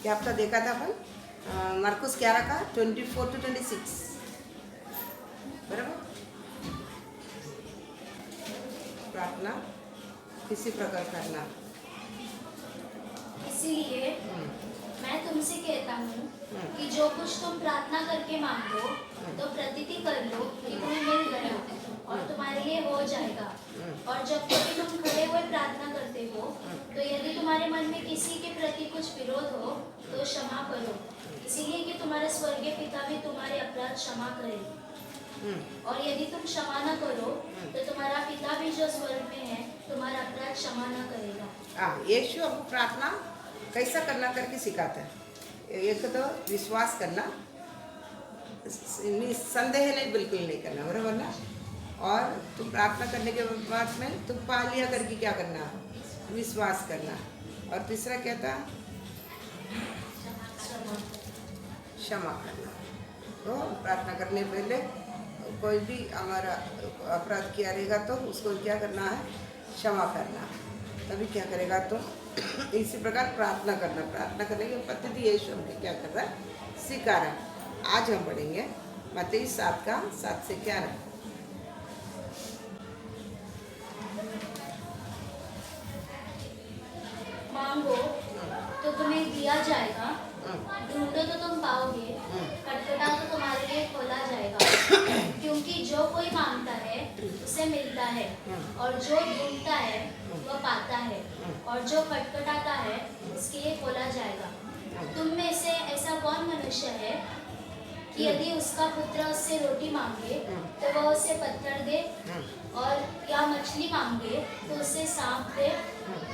क्या हफ्ता देखा था अपन मरकुस 11 का 24 to 26 बराबर। प्रार्थना किसी प्रकार करना। इसीलिए मैं तुमसे कहता हूँ कि जो कुछ तुम प्रार्थना करके मांगो तो प्रतीति कर लो कि तुम्हें मिल गया और तुम्हारे लिए हो जाएगा। और जब कभी तुम खड़े हुए प्रार्थना करते हो तो यदि तुम्हारे मन में किसी के प्रति कुछ विरोध हो तो क्षमा करो, इसीलिए कि तुम्हारे स्वर्गीय पिता भी तुम्हारे अपराध क्षमा करेंगे। और यदि तुम क्षमा न करो तो तुम्हारा पिता भी जो स्वर्ग में है तुम्हारा अपराध क्षमा न करेगा। यीशु आपको प्रार्थना कैसा करना करके सिखाता है। एक तो विश्वास करना, संदेह नहीं, बिल्कुल नहीं करना, बराबर ना। और तुम प्रार्थना करने के बाद में तुम पा लिया करके क्या करना, विश्वास करना। और तीसरा क्या था, क्षमा करना। तो प्रार्थना करने पहले कोई भी हमारा अपराध किया रहेगा तो उसको क्या करना है, क्षमा करना। तभी क्या करेगा, तो इसी प्रकार प्रार्थना करना। प्रार्थना करने की पद्धति यीशु हमको क्या कर रहा है, सिखा रहा है। आज हम पढ़ेंगे मत्ती 7 का 7 से 11। मांगो तो तुम्हें दिया जाएगा, ढूंढो तो तुम पाओगे, खटखटाओ तो तुम्हारे लिए खोला जाएगा। क्योंकि जो कोई मांगता है उसे मिलता है, और जो ढूंढता है वह पाता है, और जो खटखटाता है उसके लिए खोला जाएगा। तुम में से ऐसा कौन मनुष्य है कि यदि उसका पुत्र उससे रोटी मांगे तो वह उसे पत्थर दे, और या मछली मांगे तो उसे सांप दे?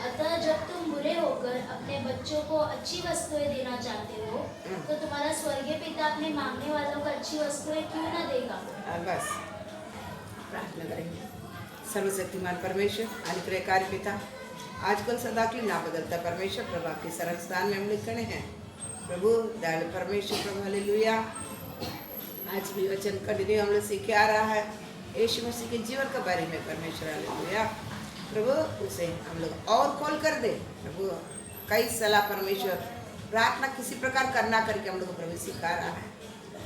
अतः जब तुम बुरे होकर अपने बच्चों को अच्छी वस्तुएं देना चाहते हो तो तुम्हारा स्वर्गीय पिता अपने मांगने वालों को अच्छी वस्तुएं क्यों न देगा। बस प्रार्थना करेंगे। सर्वशक्तिमान परमेश्वर, अनुग्रहकारी पिता, आजकल सदा की ना बदलता परमेश्वर, प्रभु आपके सरल स्थान में हम लिख खड़े हैं। प्रभु दयालु परमेश्वर, प्रभु हालेलुया। आज भी वचन कंटिन्यू हम लोग सीखे आ रहा है यीशु मसीह के जीवन के बारे में। परमेश्वर हालेलुया, प्रभु उसे हम लोग और खोल कर दे। प्रभु कई सलाह परमेश्वर प्रार्थना किसी प्रकार करना करके हम लोग प्रभु सिखा रहा है,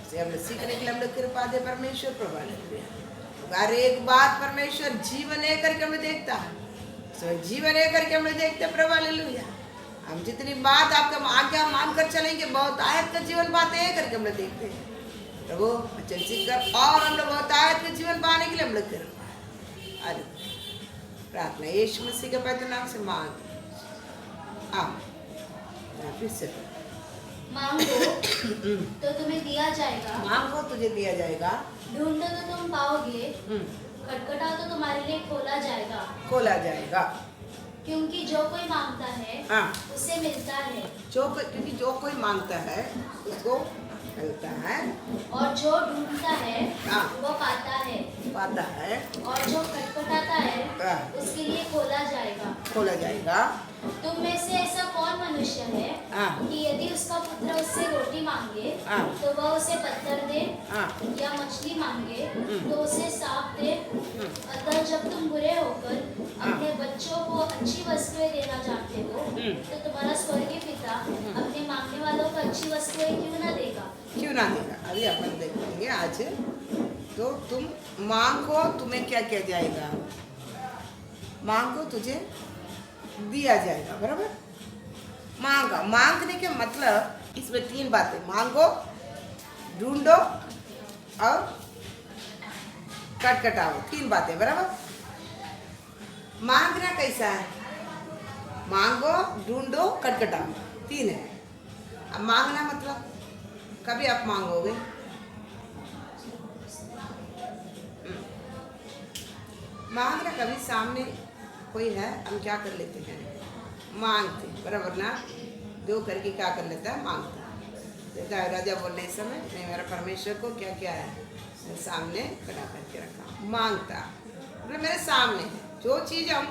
उसे हम लोग सीखने के लिए हम लोग कृपा दे परमेश्वर। प्रभु हालेलुया। हर एक बात परमेश्वर जीवन है करके हमें देखता है, जीवन है करके हमें देखते प्रभु हालेलुया। हम जितनी बात आपका आज्ञा मान कर चलेंगे, बहुत आयत का जीवन बात है करके हम लोग देखते हैं प्रभु। वचन सीख कर और हम लोग बहुत आयत का जीवन पाने के लिए हम लोग करें। अरे प्रार्थना यीशु मसीह के पवित्र नाम से मांग। फिर से मांगो तो तुम्हें दिया जाएगा, मांगो तुझे दिया जाएगा, ढूंढो तो तुम पाओगे, खटखटाओ तो तुम्हारे लिए खोला जाएगा। खोला जाएगा। क्योंकि जो कोई मांगता है उसे मिलता है, क्योंकि जो कोई मांगता है उसको मिलता है, और जो ढूंढता है वो पाता है, और जो खटखटाता है उसके लिए खोला जाएगा। तुम में से ऐसा कौन मनुष्य है कि यदि उसका पुत्र उससे रोटी मांगे तो वह उसे पत्थर दे, या मछली मांगे तो उसे सांप दे? अतः जब तुम बुरे होकर अपने बच्चों को अच्छी वस्तुएं देना चाहते हो तो तुम्हारा स्वर्गीय पिता अपने मांगने वालों को अच्छी वस्तुएं क्यों ना देगा। अभी अपन देखेंगे आज। तो तुम मांगो, तुम्हें क्या किया जाएगा, मांगो तुझे दिया जाएगा, बराबर। मांगने के मतलब इसमें 3 बातें, मांगो, ढूंढो और खटखटाओ, 3 बातें, बराबर। मांगना कैसा है, मांगो, ढूंढो, खटखटाओ, 3 है। अब मांगना मतलब कभी आप मांगोगे, मांगना कभी सामने कोई है, हम क्या कर लेते हैं, मांगते, बराबर ना। दो करके क्या कर लेता है, मांगता है। राजा बोलने इस समय मैं मेरा परमेश्वर को क्या क्या है सामने खड़ा करके रखा, मांगता मतलब मेरे सामने है। जो चीज़ हम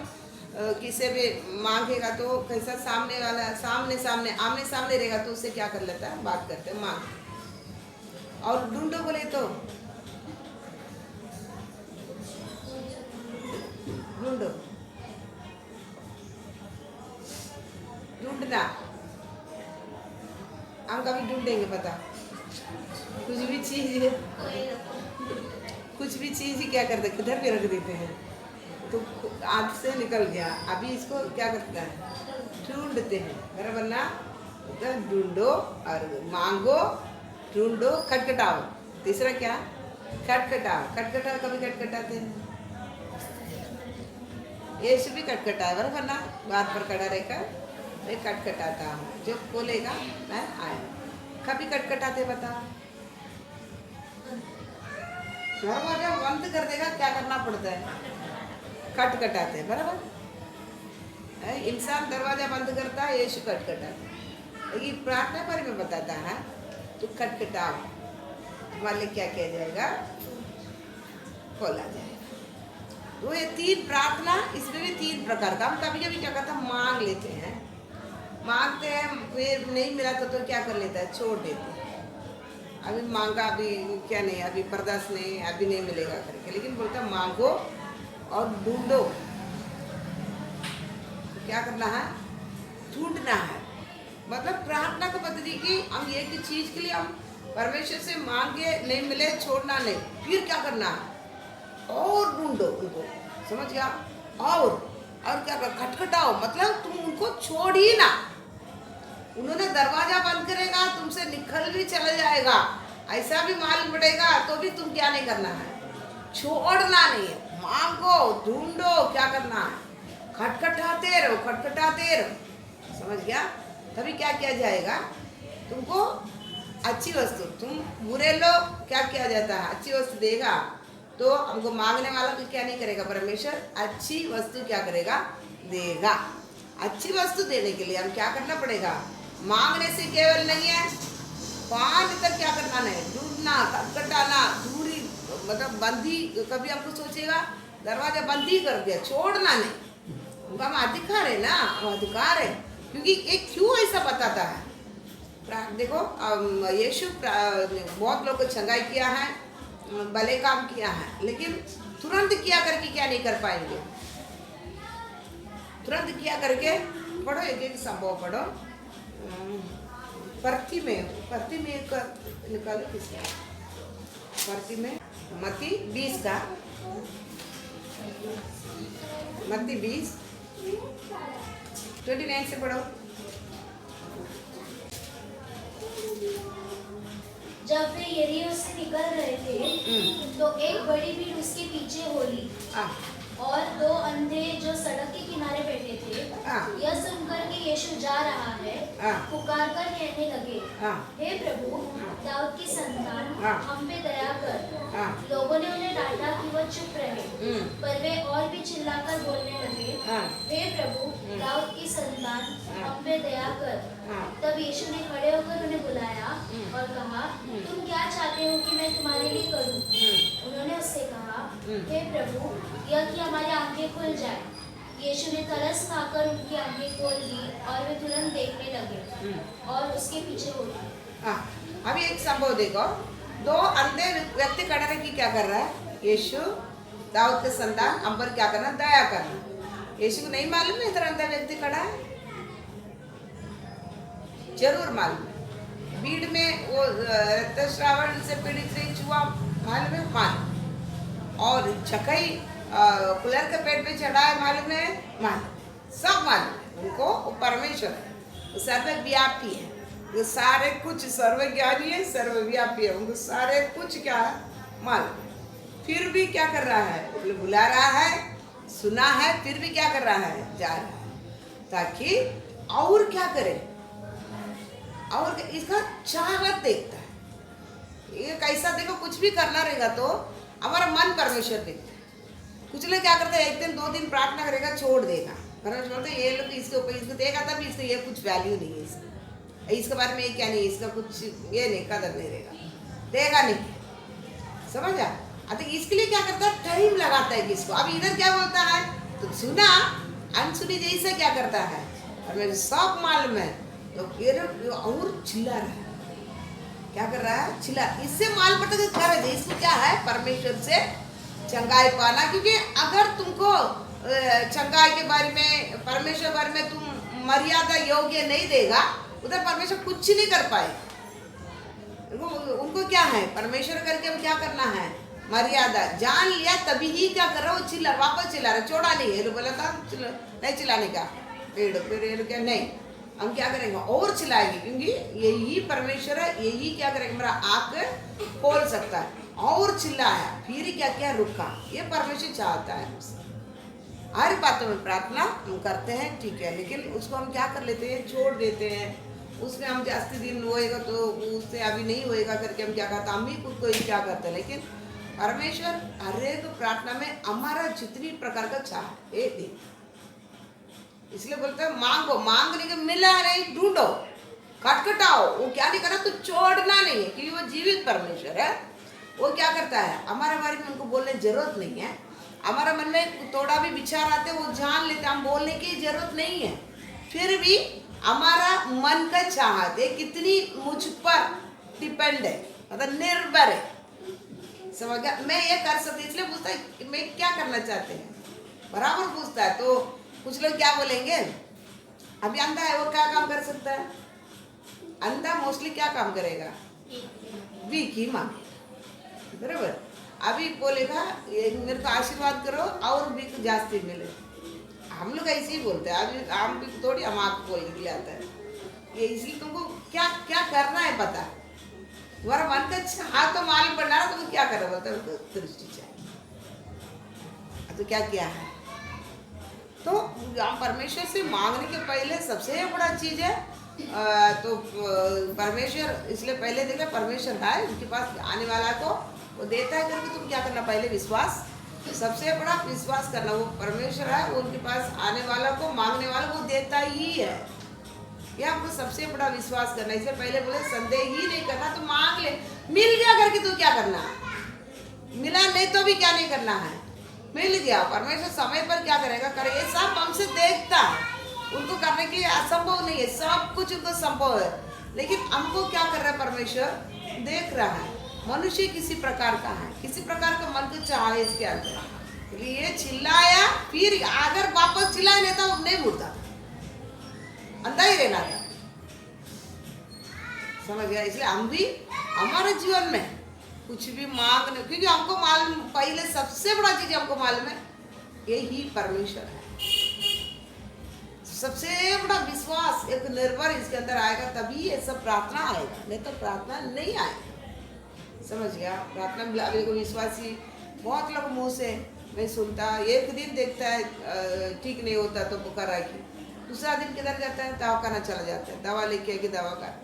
किसी भी मांगेगा तो कैसा, सामने वाला आमने सामने रहेगा तो उससे क्या कर लेता है, बात करते हैं, मांग। और ढूंढो बोले तो ढूंढना, ढूंढेंगे बता? कुछ भी चीज कोई कुछ भी चीज ही क्या करते, किधर भी रख देते हैं तो हाथ से निकल गया। अभी इसको क्या करता है, ढूंढते हैं, बराबर ना? तो ढूंढो और मांगो, ढूंढो, खटखटाओ। तीसरा क्या, खटखटाओ। खटखटाओ, कभी खटखटाते हैं, यीशु भी खटखटाए, बराबर ना? बात पर खड़ा रहकर मैं खटखटाता हूँ, जो खोलेगा मैं आया। कभी खटखटाते बता? दरवाजा बंद कर देगा, क्या करना पड़ता है, खटखटाते हैं, बराबर? इंसान दरवाजा बंद करता है, यीशु खटखटाता है। लेकिन प्रार्थना पर में बताता है तो खटखटाओ, तुम्हारे क्या किया जाएगा, खोला जाएगा। तो ये 3 प्रार्थना, इसमें भी 3 प्रकार का। हम कभी कभी क्या करते हैं, मांग लेते हैं, मांगते हैं, फिर नहीं मिला तो क्या कर लेता है, छोड़ देते हैं। अभी मांगा, अभी क्या नहीं, अभी बर्दाश्त नहीं, अभी नहीं मिलेगा करके। लेकिन बोलता मांगो और ढूंढो। तो क्या करना है, ढूंढना है। मतलब प्रार्थना को पद्धति की हम एक चीज के लिए हम परमेश्वर से मांगे, नहीं मिले छोड़ना नहीं, फिर क्या करना है, और ढूंढो उनको, समझ गया? और क्या कर, खटखटाओ, मतलब तुम उनको छोड़ ही ना। उन्होंने दरवाजा बंद करेगा, तुमसे निकल भी चला जाएगा, ऐसा भी मालूम पड़ेगा, तो भी तुम क्या नहीं करना है, छोड़ना नहीं है। मांगो, ढूंढो, क्या करना है, खटखटाते रहो, खटखटाते रहो, समझ गया? तभी क्या किया जाएगा, तुमको अच्छी वस्तु, तुम बुरे लोग क्या किया जाता है, अच्छी वस्तु देगा तो हमको मांगने वाला को क्या नहीं करेगा, परमेश्वर अच्छी वस्तु क्या करेगा, देगा। अच्छी वस्तु देने के लिए हम क्या करना पड़ेगा, मांगने से केवल नहीं है, पान तक क्या करना नहीं, ढूंढना, खटखटाना, दूरी, मतलब बंदी। कभी हमको सोचेगा दरवाजा बंद ही कर दिया, छोड़ना नहीं, उनका हम अधिकार है ना, हम अधिकार है। क्योंकि एक क्यों ऐसा बताता है, देखो यीशु बहुत लोग को चंगाई किया है, भले काम किया है, लेकिन तुरंत किया करके क्या नहीं कर पाएंगे, तुरंत किया करके। पढ़ो एक संभव पढ़ो, परती में निकालो, किसका परती में, मत्ती 20 का, मत्ती 20 29 से पढ़ो। जब वे यरीहो से निकल रहे थे तो एक बड़ी भीड़ उसके पीछे हो ली, और 2 अंधे जो सड़क के किनारे बैठे थे यह सुनकर कि यीशु जा रहा है, पुकार कर कहने लगे, हे प्रभु, दाऊद की संतान, हम पे दया कर। लोगों ने उन्हें डांटा कि वह चुप रहे, पर वे और भी चिल्लाकर बोलने लगे, हे प्रभु, दाऊद की संतान, हम पे दया कर। तब यीशु ने खड़े होकर उन्हें बुलाया और कहा, तुम क्या चाहते हो कि मैं तुम्हारे लिए करूं? उन्होंने उससे कहा, हे प्रभु, यह कि हमारी आंखें खुल जाए। यीशु ने तरस खाकर उनकी आंखें खोल दी और वे तुरंत देखने लगे और उसके पीछे हो गए। अभी एक संभव देखो, 2 अंधे व्यक्ति खड़े रह के क्या कर रहा है, यीशु दाऊद के संतान, हम पर क्या करना, दया करना। यीशु को नहीं मालूम है इधर अंधा व्यक्ति खड़ा है, जरूर मालूम है। भीड़ में वो रक्तस्रावन से पीड़ित रही चुहा, मालूम है, मालूम। और चकई कुलर के पेट पे चढ़ा है, मालूम है, मालूम, सब मालूम है उनको। वो परमेश्वर है, वो सर्वव्यापी है, वो सारे कुछ सर्वज्ञानी है, सर्वव्यापी है, उनको सारे कुछ क्या है, मालूम। फिर भी क्या कर रहा है, बुला रहा है, सुना है, फिर भी क्या कर रहा है, जा रहा है, ताकि और क्या करे, और इसका चाहत देखता है। ये कैसा देखो, कुछ भी करना रहेगा तो हमारा मन परमेश्वर देखता है। कुछ लोग क्या करते हैं, 1 दिन 2 दिन प्रार्थना करेगा, छोड़ देगा, परमेश्वर बोलते ये लोग इसके ऊपर इसको देगा, तब इसको ये कुछ वैल्यू नहीं है, इसके बारे में ये क्या नहीं, इसका कुछ ये नहीं, कदर नहीं रहेगा, देगा नहीं, समझा? तो इसके लिए क्या करता है, टाइम लगाता है किसको। अब इधर क्या बोलता है, तो सुना अनसुनी जैसे क्या करता है, और मुझे सब मालूम है, तो फिर और चिल्ला रहा है, क्या कर रहा है, चिल्ला। इससे मालूम पड़ता है कर इसको क्या है, परमेश्वर से चंगाई पाना। क्योंकि अगर तुमको चंगाई के बारे में, परमेश्वर बारे में तुम मर्यादा योग्य नहीं देगा, उधर परमेश्वर कुछ नहीं कर पाएगा। उनको क्या है, परमेश्वर करके अब क्या करना है, मर्यादा जान लिया तभी ही क्या कर रहा, वो चिल्ला, वापस चिल्ला रहा, छोड़ा नहीं। ये लोग बोला था नहीं चिल्लाने का, फिर ये लोग क्या, नहीं हम क्या करेंगे और चिल्लाएंगे, क्योंकि यही परमेश्वर है, यही क्या करेंगे, मेरा आंख खोल सकता है। और चिल्लाया, फिर क्या क्या रुका, ये परमेश्वर चाहता है हमसे। हर बातों में प्रार्थना हम करते हैं, ठीक है, लेकिन उसको हम क्या कर लेते हैं, छोड़ देते हैं। उसमें हम जास्ती दिन होएगा तो उससे अभी नहीं होएगा करके हम क्या करते, हम भी खुद को ही क्या करते हैं। लेकिन परमेश्वर हर एक प्रार्थना में हमारा जितनी प्रकार का चाह है दे, इसलिए बोलते हैं मांगो, मांगने के मिला नहीं, ढूंढो, खटखटाओ। वो क्या नहीं करना, तो छोड़ना नहीं है, क्योंकि वो जीवित परमेश्वर है। वो क्या करता है, हमारे बारे में उनको बोलने जरूरत नहीं है। हमारा मन में थोड़ा भी विचार आते वो जान लेते, हम बोलने की जरूरत नहीं है। फिर भी हमारा मन का चाहते कितनी मुझ पर डिपेंड है, मतलब निर्भर है, समझ गया। मैं ये कर सकती, इसलिए पूछता है मैं क्या करना चाहते हैं, बराबर पूछता है। तो कुछ लोग क्या बोलेंगे, अभी अंधा है वो क्या काम कर सकता है, अंधा मोस्टली क्या काम करेगा, वीक ही मांगे, बराबर। अभी बोलेगा मेरे को आशीर्वाद करो और वीक जास्ती मिले, हम लोग ऐसे ही बोलते हैं। अभी हम भी थोड़ी हम आपको बोलने के लिए आता है ये, इसलिए तुमको क्या क्या करना है पता, तुम्हारा मन का हाँ तो मालूम पड़ना ना, तुमको क्या करना बोलता है, उनको दृष्टि चाहिए। तो क्या किया है, तो हम परमेश्वर से मांगने के पहले सबसे बड़ा चीज है, तो परमेश्वर, इसलिए पहले देखा परमेश्वर है, उनके पास आने वाला को वो देता है करके तुम क्या करना, पहले विश्वास, सबसे बड़ा विश्वास करना। वो परमेश्वर है, वो उनके पास आने वाला को, मांगने वाला को देता ही है, ये हमको सबसे बड़ा विश्वास करना। इससे पहले बोले संदेह ही नहीं करना, तो मांग ले, मिल गया करके तू क्या करना, मिला नहीं तो भी क्या नहीं करना है, मिल गया। परमेश्वर समय पर क्या करेगा, करे, ये सब हमसे देखता है, उनको करने के लिए असंभव नहीं है, सब कुछ उनको संभव है। लेकिन हमको क्या कर रहा है, परमेश्वर देख रहा है। मनुष्य किसी प्रकार का है, किसी प्रकार का मन को चाह है इसके अंदर, ये चिल्लाया, फिर अगर वापस चिल्लाया नहीं तो नहीं मुड़ता, अंधा ही रहना था, समझ गया। इसलिए हम भी हमारे जीवन में कुछ भी मांगने, क्योंकि हमको मालूम, पहले सबसे बड़ा चीज हमको मालूम है, यही परमेश्वर है। सबसे बड़ा विश्वास, एक निर्भर इसके अंदर आएगा तभी ये सब प्रार्थना आएगा, नहीं तो प्रार्थना नहीं आएगा, समझ गया। प्रार्थना में अभी को विश्वासी बहुत लोग मुंह से नहीं सुनता, एक दिन देखता है ठीक नहीं होता तो पुकारा की, दूसरा दिन किधर जाता है, दवा खाना चला जाता है, दवा लेके आएगी दवा का,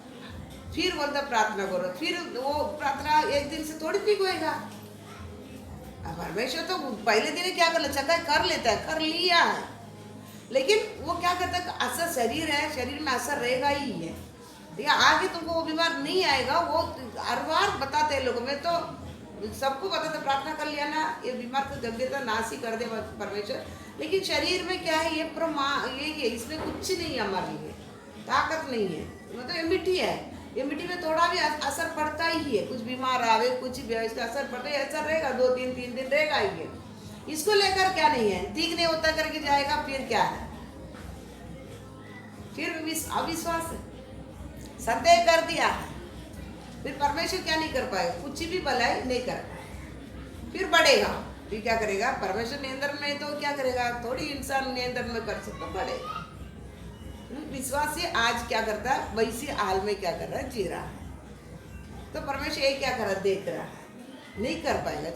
फिर बोलता प्रार्थना करो, फिर वो प्रार्थना एक दिन से थोड़ी ठीक होएगा। परमेश्वर तो पहले दिन क्या कर लेता, कर लेता है, कर लिया है, लेकिन वो क्या करता है, असर शरीर है, शरीर में असर रहेगा ही है, ठीक है। आगे तुमको वो बीमार नहीं आएगा, वो हर बार बताते हैं लोगों में, तो सबको बताते प्रार्थना कर लिया ना, ये बीमार को गंभीरता नाश ही कर दे परमेश्वर। लेकिन शरीर में क्या है, ये इसमें कुछ नहीं, हमारे लिए ताकत नहीं है, मतलब ये मिट्टी है, ये मिट्टी में थोड़ा भी असर पड़ता ही है, कुछ बीमार आवे कुछ भी इसका असर पड़ता है, असर रहेगा, 2-3 दिन रहेगा ही है। इसको लेकर क्या नहीं है, ठीक नहीं होता करके जाएगा, फिर क्या है, फिर अविश्वास है, संदेह कर दिया है, फिर परमेश्वर क्या नहीं कर पाएगा, कुछ भी भलाई नहीं कर पाएगा, फिर बढ़ेगा, फिर क्या करेगा, परमेश्वर नियंत्रण में तो क्या करेगा, थोड़ी इंसान नियंत्रण में कर सकता, बढ़ेगा। विश्वासी आज क्या करता है, वैसे हाल में क्या कर रहा है, जी रहा है। तो परमेश्वर ये क्या कर रहा है, देख रहा है, नहीं कर पाएगा,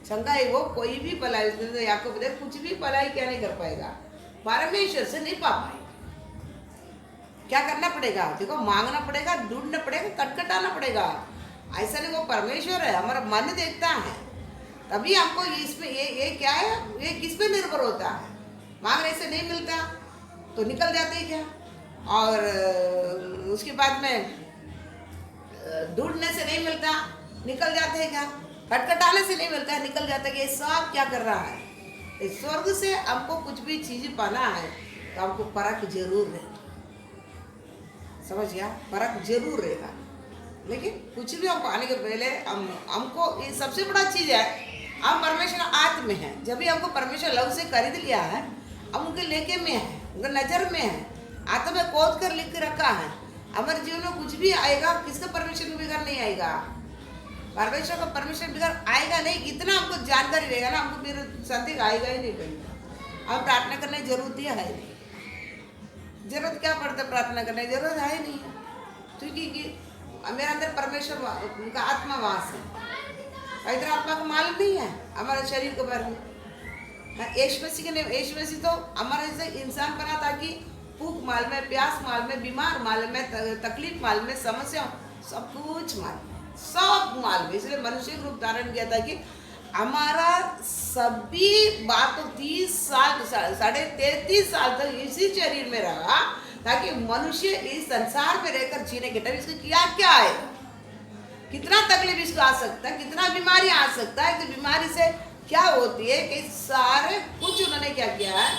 चंगा है वो, कोई भी भलाई, तो याकूब बोले कुछ भी भलाई क्या नहीं कर पाएगा, परमेश्वर से नहीं पा पाएगा। क्या करना पड़ेगा, देखो मांगना पड़ेगा, ढूंढना पड़ेगा, खटखटाना पड़ेगा, ऐसा नहीं, वो परमेश्वर है, हमारा मन देखता है, तभी हमको इसमें ये क्या है, ये किस पे निर्भर होता है। मांगने से नहीं मिलता तो निकल जाते क्या, और उसके बाद में ढूंढने से नहीं मिलता निकल जाते हैं क्या, खटखटाने से नहीं मिलता है निकल जाता है। ये सब क्या कर रहा है, इस स्वर्ग से हमको कुछ भी चीज पाना है तो हमको परख जरूर है, समझ गया, परख जरूर रहेगा। लेकिन कुछ भी हम पाने के पहले हमको ये सबसे बड़ा चीज है, हम परमेश्वर आत्म में है, जब भी हमको परमेश्वर लव से खरीद लिया है, हम उनके लेके में है, उनके नजर में है, आत्मा में खोद कर लिख के रखा है, हमारे जीवन में कुछ भी आएगा, किसका परमेश्वर को बिगड़ नहीं आएगा, परमेश्वर का परमेश्वर बिगड़ आएगा नहीं। इतना हमको जानकारी रहेगा ना, हमको फिर संदेह आएगा ही नहीं कहीं। हम प्रार्थना करने की जरूरत ही है नहीं। जरूरत क्या पड़ता है प्रार्थना करने की, जरूरत है नहीं है, क्योंकि मेरे अंदर परमेश्वर उनका आत्मा वास है। इधर आत्मा को मालूम नहीं है हमारे शरीर के बारे में। यीशु मसीह के नहीं, यीशु मसीह तो हमारे जैसे इंसान बना ताकि भूख मालूम है, प्यास मालूम है, बीमार मालूम है, तकलीफ मालूम है, समस्या सब कुछ मालूम है, सब मालूम है। इसलिए मनुष्य का रूप धारण किया था कि हमारा सभी बातों 30 साल 33.5 साल तक इसी शरीर में रहा, ताकि मनुष्य इस संसार में रहकर जीने के टाइम इसको क्या क्या आएगा, कितना तकलीफ इसको आ सकता है, कितना बीमारी आ सकता है, कि बीमारी से क्या होती है, कि सारे कुछ उन्होंने क्या किया है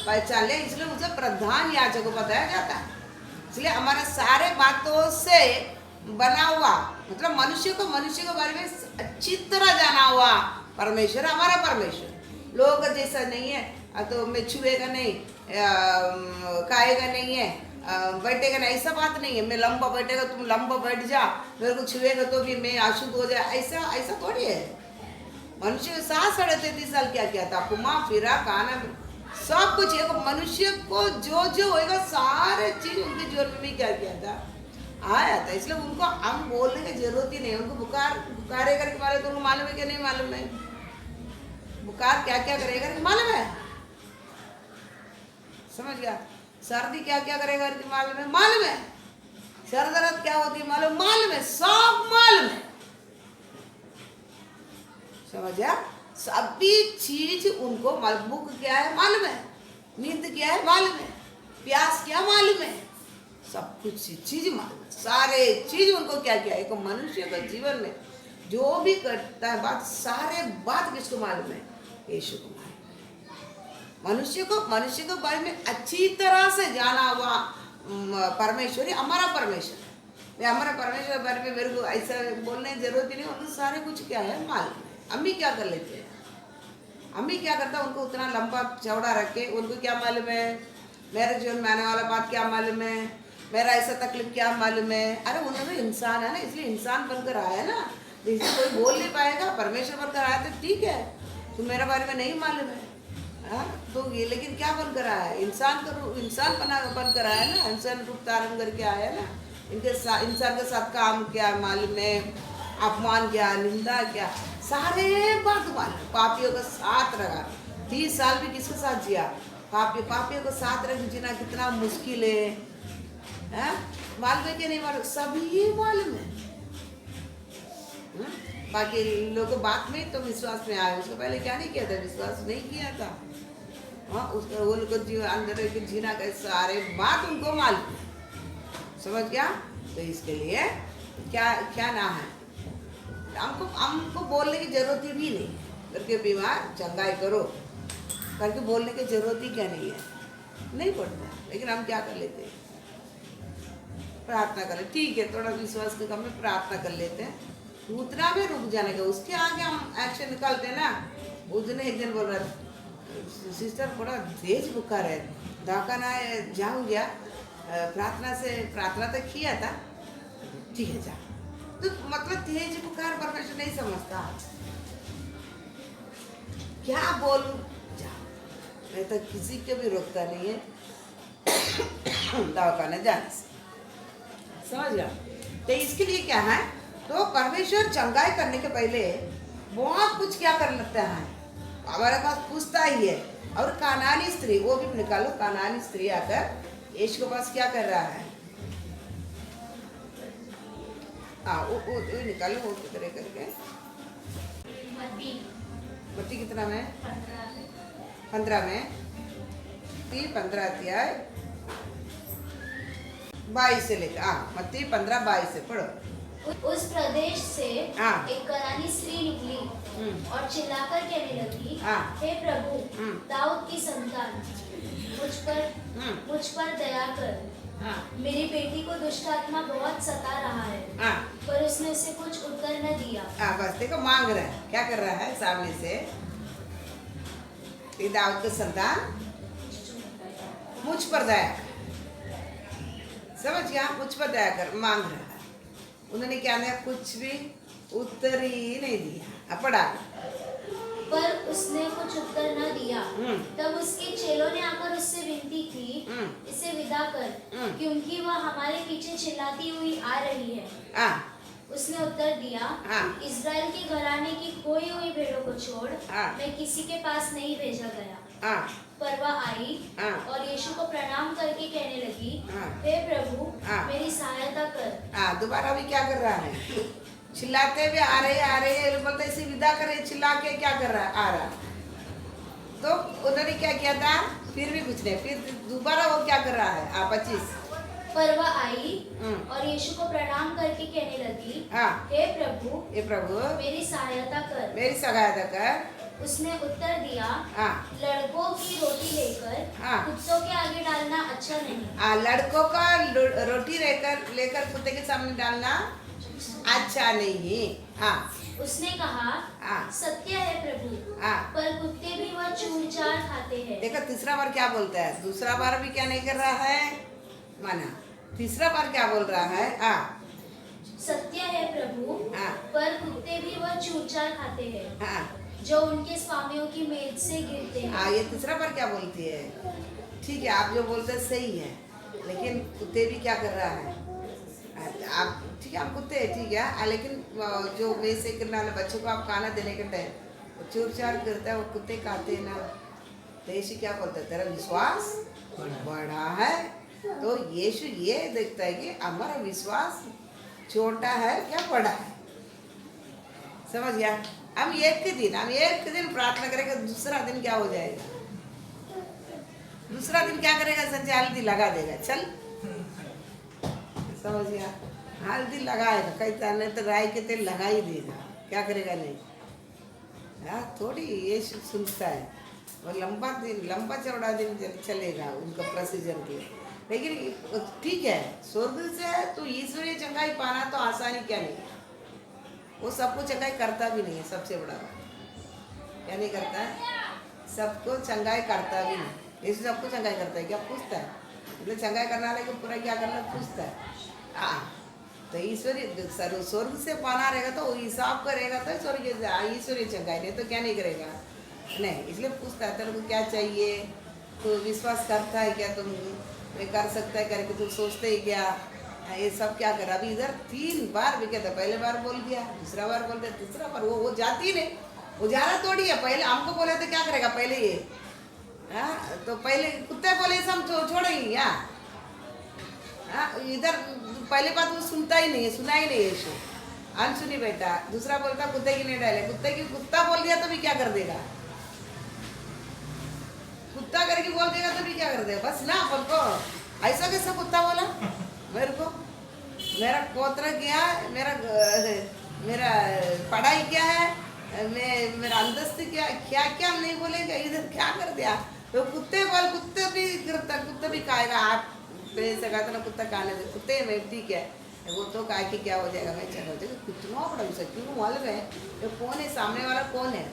पहचान लिया। इसलिए उसे प्रधान याजक को बताया जाता है। इसलिए हमारा सारे बातों से बना हुआ, मतलब मनुष्य के बारे में अच्छी तरह जाना हुआ परमेश्वर हमारा परमेश्वर। लोग जैसा नहीं है, तो मैं छुएगा नहीं, खाएगा नहीं है, बैठेगा नहीं, ऐसा बात नहीं है। मैं लंबा बैठेगा, तुम लंबा बैठ जा, मेरे को छुएगा तो भी मैं अशुद्ध हो जाए, ऐसा थोड़ी है। मनुष्य 33.5 साल क्या किया था, घुमा फिरा, खाना सब कुछ एक मनुष्य को जो होएगा सारे चीज उनके जीवन में क्या किया था, आया था। इसलिए उनको हम बोलने की जरूरत ही नहीं। उनको बुखार करके मारे तो उनको मालूम है कि नहीं मालूम है, बुखार क्या क्या करेगा मालूम है, समझ गया। सर्दी क्या क्या करेगा मालूम है, सर दर्द क्या होती है मालूम है, सब मालूम है, समझ गया। सभी चीज उनको भूख क्या है मालूम है, नींद क्या है मालूम है, प्यास क्या मालूम है, सब कुछ चीज मालूम है। सारे चीज उनको क्या क्या है। एक मनुष्य के जीवन में जो भी करता है बात, सारे बात किसको मालूम है, यीशु को मालूम। मनुष्य को बारे में अच्छी तरह से जाना हुआ परमेश्वर ही हमारा परमेश्वर। हमारा परमेश्वर के बारे में मेरे को ऐसा बोलने की जरूरत ही नहीं, उनको सारे कुछ क्या है मालूम है। अम्मी क्या कर लेते हैं, अम्मी क्या करता है, उनको उतना लंबा चौड़ा रख के उनको क्या मालूम है, मेरे जीवन में आने वाला बात क्या मालूम है, मेरा ऐसा तकलीफ क्या मालूम है। अरे उन्होंने इंसान है ना, इसलिए इंसान बनकर आया ना, इसलिए कोई बोल नहीं पाएगा। परमेश्वर बनकर आया तो ठीक है, तो मेरे बारे में नहीं मालूम है, तो ये लेकिन क्या बनकर आया है, इंसान बनकर आया ना, इंसान रूप धारण करके आया ना। इंसान के साथ काम क्या मालूम है, अपमान क्या, निंदा क्या, सारे बात मालूम। पापियों का साथ रहा, 30 साल भी किसके साथ जिया, पापियों को साथ रख जीना कितना मुश्किल है, मालूम है कि नहीं मालूम, सभी मालूम है। बाकी लोगों बात में तो विश्वास में आए, उसको पहले क्या नहीं किया था, विश्वास नहीं किया था। उसको उनको अंदर जीना का सारे बात उनको मालूम है, समझ गया। तो इसके लिए क्या ना है, हमको बोलने की जरूरत ही भी नहीं करके बीमार चंगाई करो करके बोलने की जरूरत ही क्या नहीं है, नहीं पड़ता। लेकिन हम क्या कर लेते हैं, प्रार्थना कर लेते, ठीक है थोड़ा विश्वास के कम में प्रार्थना कर लेते हैं, उतना में रुक जाने का, उसके आगे हम एक्शन निकालते हैं ना। उस दिन एक दिन बोल रहा था, सिस्टर बड़ा तेज बुखार है, दवाखाना जाऊँ गया, प्रार्थना तो किया था, ठीक है जा। तो मतलब तेज बुखार परमेश्वर नहीं समझता, क्या बोलूं जा, मैं तो किसी को भी रोकता नहीं है दवाखाना जाने से, समझ गया। तो इसके लिए क्या है, तो परमेश्वर चंगाई करने के पहले बहुत कुछ क्या कर लेता है, हमारे पास पूछता ही है। और कानानी स्त्री, वो भी निकालो, कानानी स्त्री आकर यीशु के पास क्या कर रहा है, वो निकालो, वो कितने करके मत्ती कितना में 15 में 15 अध्याय 22 से लेकर मत्ती 15-22 से पढ़ो। उस प्रदेश से एक कनानी स्त्री निकली और चिल्लाकर कहने लगी, हे प्रभु, दाऊद की संतान, मुझ पर दया कर, मेरी बेटी को दुष्ट आत्मा बहुत सता रहा है। पर उसने उसे कुछ उत्तर न दिया। बस देखो, मांग रहा है, क्या कर रहा है सामने से, दाऊद की संतान मुझ पर दया, समझ गया, मुझ पर दया कर मांग रहा है। उन्होंने क्या दिया? कुछ भी उत्तर ही नहीं दिया। अब पढ़ा। पर उसने कुछ उत्तर न दिया। तब उसके चेलों ने आकर उससे विनती की, इसे विदा कर, क्योंकि वह हमारे पीछे चिल्लाती हुई आ रही है। उसने उत्तर दिया, इस्राएल के घराने की खोई हुई भेड़ों को छोड़ मैं किसी के पास नहीं भेजा गया। पर वह आई और यीशु को प्रणाम करके कहने लगी, हे प्रभु, मेरी सहायता कर। दोबारा भी क्या कर रहा है? चिल्लाते हुए आ रहे बोलते इसे विदा करे, चिल्ला के क्या कर रहा है? आ रहा। तो उन्होंने क्या किया था? फिर भी कुछ नहीं, फिर दोबारा वो क्या कर रहा है? 25। पर वह आई और यीशु को प्रणाम करके कहने लगी, हे प्रभु, मेरी सहायता कर। मेरी सहायता कर। उसने उत्तर दिया, लड़कों की रोटी लेकर कुत्तों के आगे डालना अच्छा नहीं। लड़कों का रोटी लेकर कुत्ते के सामने डालना अच्छा नहीं। उसने कहा, सत्य है प्रभु, पर कुत्ते भी वह चूर-चार खाते हैं। देखो तीसरा बार क्या बोलता है? दूसरा बार भी क्या नहीं कर रहा है? माना तीसरा बार क्या बोल रहा है? सत्य है प्रभु, पर कुत्ते भी वह चूर-चार खाते हैं, जो उनके स्वामियों की मेज से गिरते हैं। ये तीसरा बार क्या बोलती है? ठीक है, आप जो बोलते हैं सही है, लेकिन कुत्ते भी क्या कर रहा है? आप ठीक है, हम कुत्ते हैं, ठीक है, लेकिन जो मेज से गिरने वाले बच्चों को आप खाना देने के टाइम चूर-चार करता है, वो कुत्ते खाते हैं ना। तो यीशु क्या बोलता है? तेरा विश्वास बड़ा है। तो यीशु ये देखता है कि हमारा विश्वास छोटा है क्या बड़ा है। समझ गया? हम एक दिन प्रार्थना करेंगे, दूसरा दिन क्या हो जाएगा? दूसरा दिन क्या करेगा? संजय हल्दी लगा देगा, चल। समझ गया? हल्दी लगाएगा, कहता नहीं तो राई के तेल लगा ही देगा। क्या करेगा? नहीं, थोड़ी यीशु सुनता है। वो लंबा चौड़ा दिन चलेगा उनका प्रोसीजर के। लेकिन ठीक है, स्वर्ग से तो ईश्वरीय चंगाई पाना तो आसानी क्या नहीं। वो सबको चंगाई करता भी नहीं है, सबसे बड़ा बात। क्या नहीं करता है? सबको चंगाई करता भी नहीं। यीशु सबको चंगाई करता है क्या? पूछता है। मतलब चंगाई करने वाले को पूरा क्या करना पूछता है। तो ईश्वरीय स्वर्ग से पाना रहेगा तो हिसाब करेगा तो ईश्वरीय चंगाई, नहीं तो क्या नहीं करेगा। नहीं, इसलिए पूछता है तेरे को क्या चाहिए, तो विश्वास करता है क्या, तुम कर सकता है करके तुम सोचते ही क्या, ये सब क्या कर। अभी इधर 3 बार भी कहता, पहले बार बोल दिया, दूसरा बार बोल दिया, तीसरा बार वो जाती नहीं, वो जाना थोड़ी है। पहले हमको बोले तो क्या करेगा? पहले ये तो पहले कुत्ते बोले हम छोड़ेंगे क्या? इधर पहले बात वो सुनता ही नहीं है, सुना ही नहीं है यीशु, अनसुनी बेटा। दूसरा बोलता कुत्ते की नहीं डाले, कुत्ता बोल दिया तो भी क्या कर देगा? कुत्ता करके बोल देगा तो भी क्या कर देगा? बस ना अपन को ऐसा कैसा कुत्ता बोला मेरे को? मेरा पोत्र क्या, मेरा पढ़ाई क्या है, मेरा अंदस्त क्या क्या क्या हम नहीं बोलेंगे। इधर क्या कर दिया? तो कुत्ते भी गिरता, कुत्ता भी खाएगा। आप पैसे कहते ना कुत्ता खाने दे, कुत्ते में ठीक है, वो तो काय कि क्या हो जाएगा, मैं चल हो जाएगा। कितना बड़ा विषय, क्यों मालूम है? वो कौन है सामने वाला? कौन है?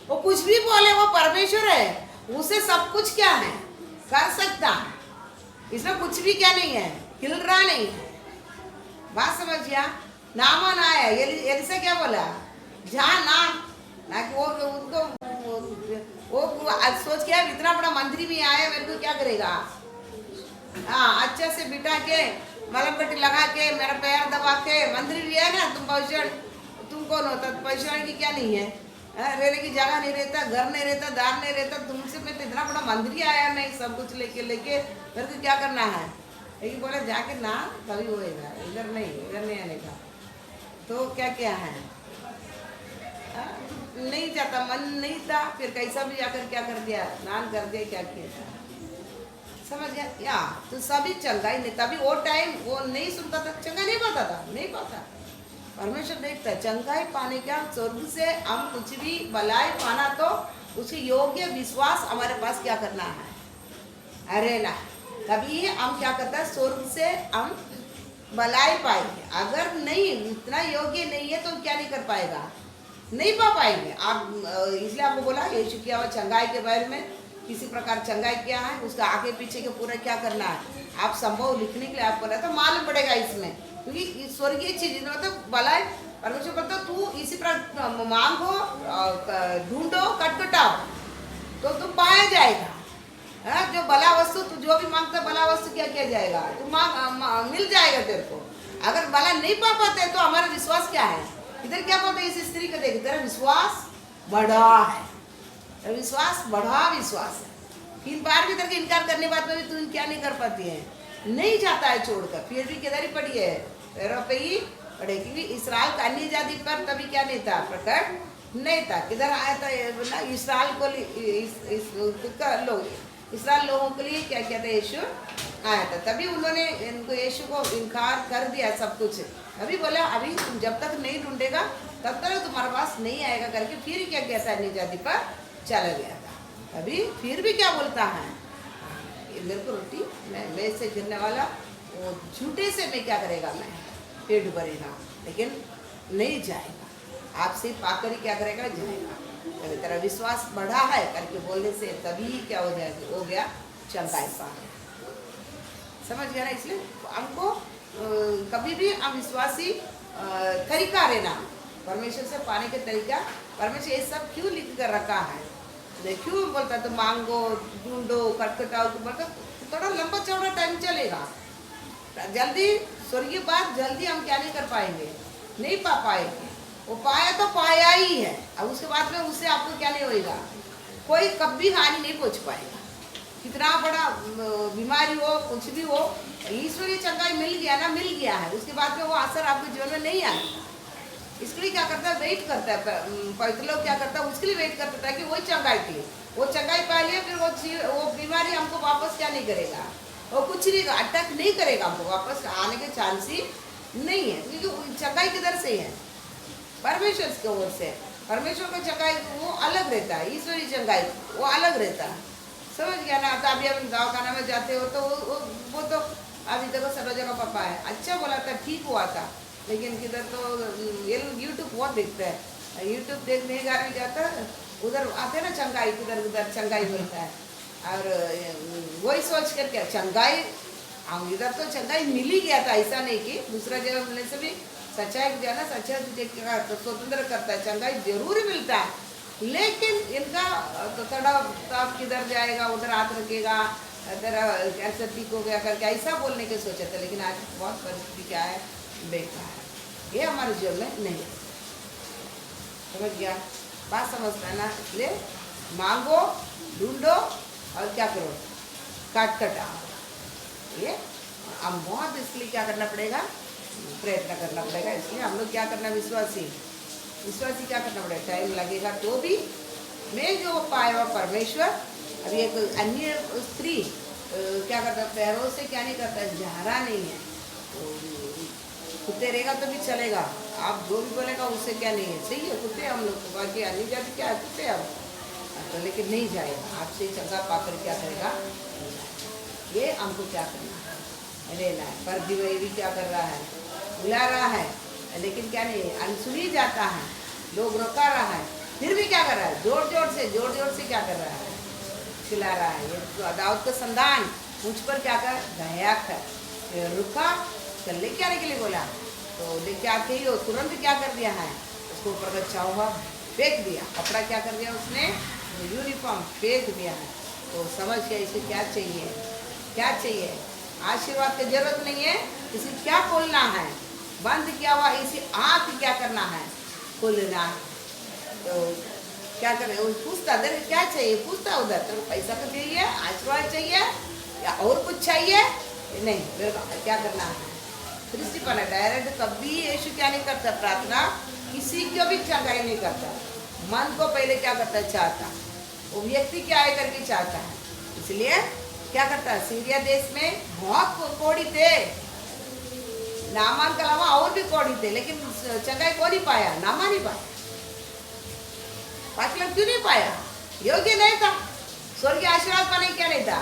वो कुछ भी बोले, वो परमेश्वर है, उसे सब कुछ क्या है कर सकता। इसमें कुछ भी क्या नहीं है, हिल रहा नहीं है। बात समझ गया? नामान आया, एलिसा क्या बोला? जहाँ ना कि वो उनको वो सोच के इतना बड़ा मंदिर में आया, मेरे को क्या करेगा? अच्छे से बिठा के मलम पट्टी लगा के मेरा पैर दबा के मंदिर भी है ना। तुम कौन होता? पहुँचाने की क्या नहीं है? रहने की जगह नहीं रहता, घर नहीं रहता, दार नहीं रहता, तुमसे मैं तो इतना बड़ा मंदिर आया, मैं सब कुछ लेके मेरे को क्या करना है? लेकिन बोले जाके ना तभी होएगा, इधर नहीं आने का। तो क्या क्या है? नहीं जाता, मन नहीं था, फिर कैसा भी आकर क्या कर दिया? स्नान कर दिया, क्या किया? समझ गया? या तो सभी चंगा ही नहीं, तभी वो टाइम वो नहीं सुनता था, चंगा नहीं पाता था, नहीं पाता। परमेश्वर देखता है चंगाई पाने का, स्वर्ग से हम कुछ भी भलाई पाना तो उसके योग्य विश्वास हमारे पास क्या करना है? अरे ना, तभी हम क्या करता है? स्वर्ग से हम भलाई पाएंगे। अगर नहीं इतना योग्य नहीं है तो क्या नहीं कर पाएगा? नहीं पा पाएंगे आप। इसलिए आपको बोला यीशु की आवाज़ चंगाई के बारे में किसी प्रकार चंगाई किया है, उसका आगे पीछे के पूरा क्या करना है, आप संभव लिखने के लिए आपको ना तो मालूम पड़ेगा इसमें, क्योंकि स्वर्गीय चीज मतलब भलाई परमेश्वर बोलता तू इसी प्रकार मांगो, ढूंढो, खटखटाओ तो तुम पाया जाएगा। जो भला वस्तु तू जो भी मांगता भला वस्तु क्या किया जाएगा, तू मांग मिल जाएगा तेरे को। अगर भला नहीं पा पाते तो हमारा विश्वास क्या है, इधर क्या बोलते इस स्त्री को देख, तेरा विश्वास बढ़ा है, विश्वास बढ़ा विश्वास है। 3 बार भी तेरे को इनकार करने के बाद में भी तू क्या नहीं कर पाती है, नहीं जाता है छोड़कर, फिर भी किधर ही पड़ी है, पैरों पे ही पड़े। क्योंकि इसराइल का अन्य जाति पर तभी क्या नहीं था, प्रकट नहीं था। किधर आया था इसराइल को, इसराइल लोगों के लिए क्या कहते यीशु आया था, तभी उन्होंने इनको यीशु को इनकार कर दिया सब कुछ। अभी बोला अभी तुम जब तक नहीं ढूंढेगा तब तक तुम्हारे पास नहीं आएगा करके फिर क्या किया था, अन्य जाति पर चला गया था। अभी फिर भी क्या बोलता है, मेरे को रोटी मैं से गिरने वाला वो झूठे से मैं क्या करेगा, मैं पेट भरेगा लेकिन नहीं जाएगा, आपसे पाकर ही क्या करेगा, जाएगा। तभी तेरा विश्वास बढ़ा है करके बोलने से तभी क्या हो जाएगा, हो गया चंगाई पा, समझ गया ना। इसलिए हमको कभी भी हम विश्वासी तरीका रहना, परमेश्वर से पाने के तरीका, परमेश्वर ये सब क्यों लिख कर रखा है, क्यों बोलता तो मांगो, ढूंढो, खटखटाओ, तो बोलता थोड़ा लंबा चौड़ा टाइम चलेगा, जल्दी स्वर्गीय बात जल्दी हम क्या नहीं कर पाएंगे, नहीं पा पाएंगे। वो पाया तो पाया ही है, अब उसके बाद में उससे आपको क्या नहीं होएगा, कोई कभी हानि नहीं पहुंच पाएगा। कितना बड़ा बीमारी हो, कुछ भी हो, ईश्वरीय चंगाई मिल गया ना, मिल गया है, उसके बाद में वो असर आपके जीवन में नहीं आएगा। इसके लिए क्या करता है, वेट करता है, पवित्र लोग क्या करता है, उसके लिए वेट करता है कि वही चंगाई के लिए, वो चंगाई पा लिया, फिर वो बीमारी हमको वापस क्या नहीं करेगा, वो कुछ नहीं अटैक नहीं करेगा, हमको वापस आने के चांस ही नहीं है, क्योंकि चंगाई किधर से है, परमेश्वर की ओर से। परमेश्वर का चंगाई वो अलग रहता है, ईश्वरीय चंगाई वो अलग रहता है, समझ गया ना। तो अभी हम दवाखाना में जाते हो तो वो तो अभी देखो सरोजा का पापा है, अच्छा बोला था, ठीक हुआ था, लेकिन किधर तो ये यूट्यूब बहुत देखते हैं, यूट्यूब देखने का नहीं जाता, उधर आते ना चंगाई, किधर उधर चंगाई बोलता है, और वही सोच कर क्या चंगाई, हम इधर तो चंगाई मिल ही गया था, ऐसा नहीं कि दूसरा जगह मिलने से भी सच्चाई जो है ना, सच्चाई तुझे तो स्वतंत्र करता है, चंगाई जरूर मिलता है, लेकिन इनका तो थोड़ा आप किधर जाएगा, उधर हाथ रखेगा, तेरा कैसे ठीक हो गया करके ऐसा बोलने के सोचे थे, लेकिन आज बहुत परिस्थिति क्या है, बेकार है, ये हमारे जीवन में नहीं है, समझ गया बात, समझता है ना। इसलिए मांगो, ढूंढो और क्या करो, खटखटाओ, ये हम बहुत इसलिए क्या करना पड़ेगा, प्रयत्न करना पड़ेगा। इसलिए हम लोग क्या करना, विश्वासी क्या करना पड़ेगा, टाइम लगेगा तो भी मैं जो पाया हुआ परमेश्वर। अभी एक अन्य स्त्री क्या करता, पैरों से क्या नहीं करता, झारा नहीं है, तो कुत्ते रहेगा तो भी चलेगा, आप जो भी बोलेगा उससे क्या नहीं है, सही है, कुत्ते हम लोग को, बाकी अन्य जाति क्या है, कुत्ते अब तो, लेकिन नहीं जाएगा, आपसे चंगा पाकर क्या करेगा, ये हमको क्या करना है, रहना है। पर भी क्या कर रहा है, बुला रहा है, लेकिन क्या नहीं, अनसुनी जाता है, लोग रोका रहा है, फिर भी क्या कर रहा है, जोर जोर से क्या कर रहा है, चिल्ला रहा है। ये दाऊद का संतान मुझ पर क्या कर, दया कर, रुका, चल लेके आने के लिए बोला, तो लेके आके ही तुरंत क्या कर दिया है, उसको ऊपर का चावा फेंक दिया, कपड़ा क्या कर दिया उसने, यूनिफॉर्म फेंक दिया है। तो समझ गया इसे क्या चाहिए, क्या चाहिए, आशीर्वाद की जरूरत नहीं है, इसे क्या खोलना है, बंद किया हुआ इसी आँख क्या करना है, खोलना। तो क्या करे, पूछता दर क्या चाहिए, पूछता उधर तो पैसा तो चाहिए, आशीर्वाद चाहिए या और कुछ चाहिए, नहीं मेरे को क्या करना है, दृष्टि पर डायरेक्ट कभी यीशु क्या नहीं करता, प्रार्थना किसी को भी चंगाई नहीं करता, मन को पहले क्या करता, चाहता, वो व्यक्ति क्या है करके चाहता है। इसलिए क्या करता है, सीरिया देश में बहुत कोड़ी थे, नामान के अलावा और भी कोड़ी थे, लेकिन चंगाई को नहीं पाया, नामा नहीं पाया, पाचला क्यों नहीं पाया, योग्य नहीं था, स्वर्गीय आशीर्वाद पाने क्या नहीं था,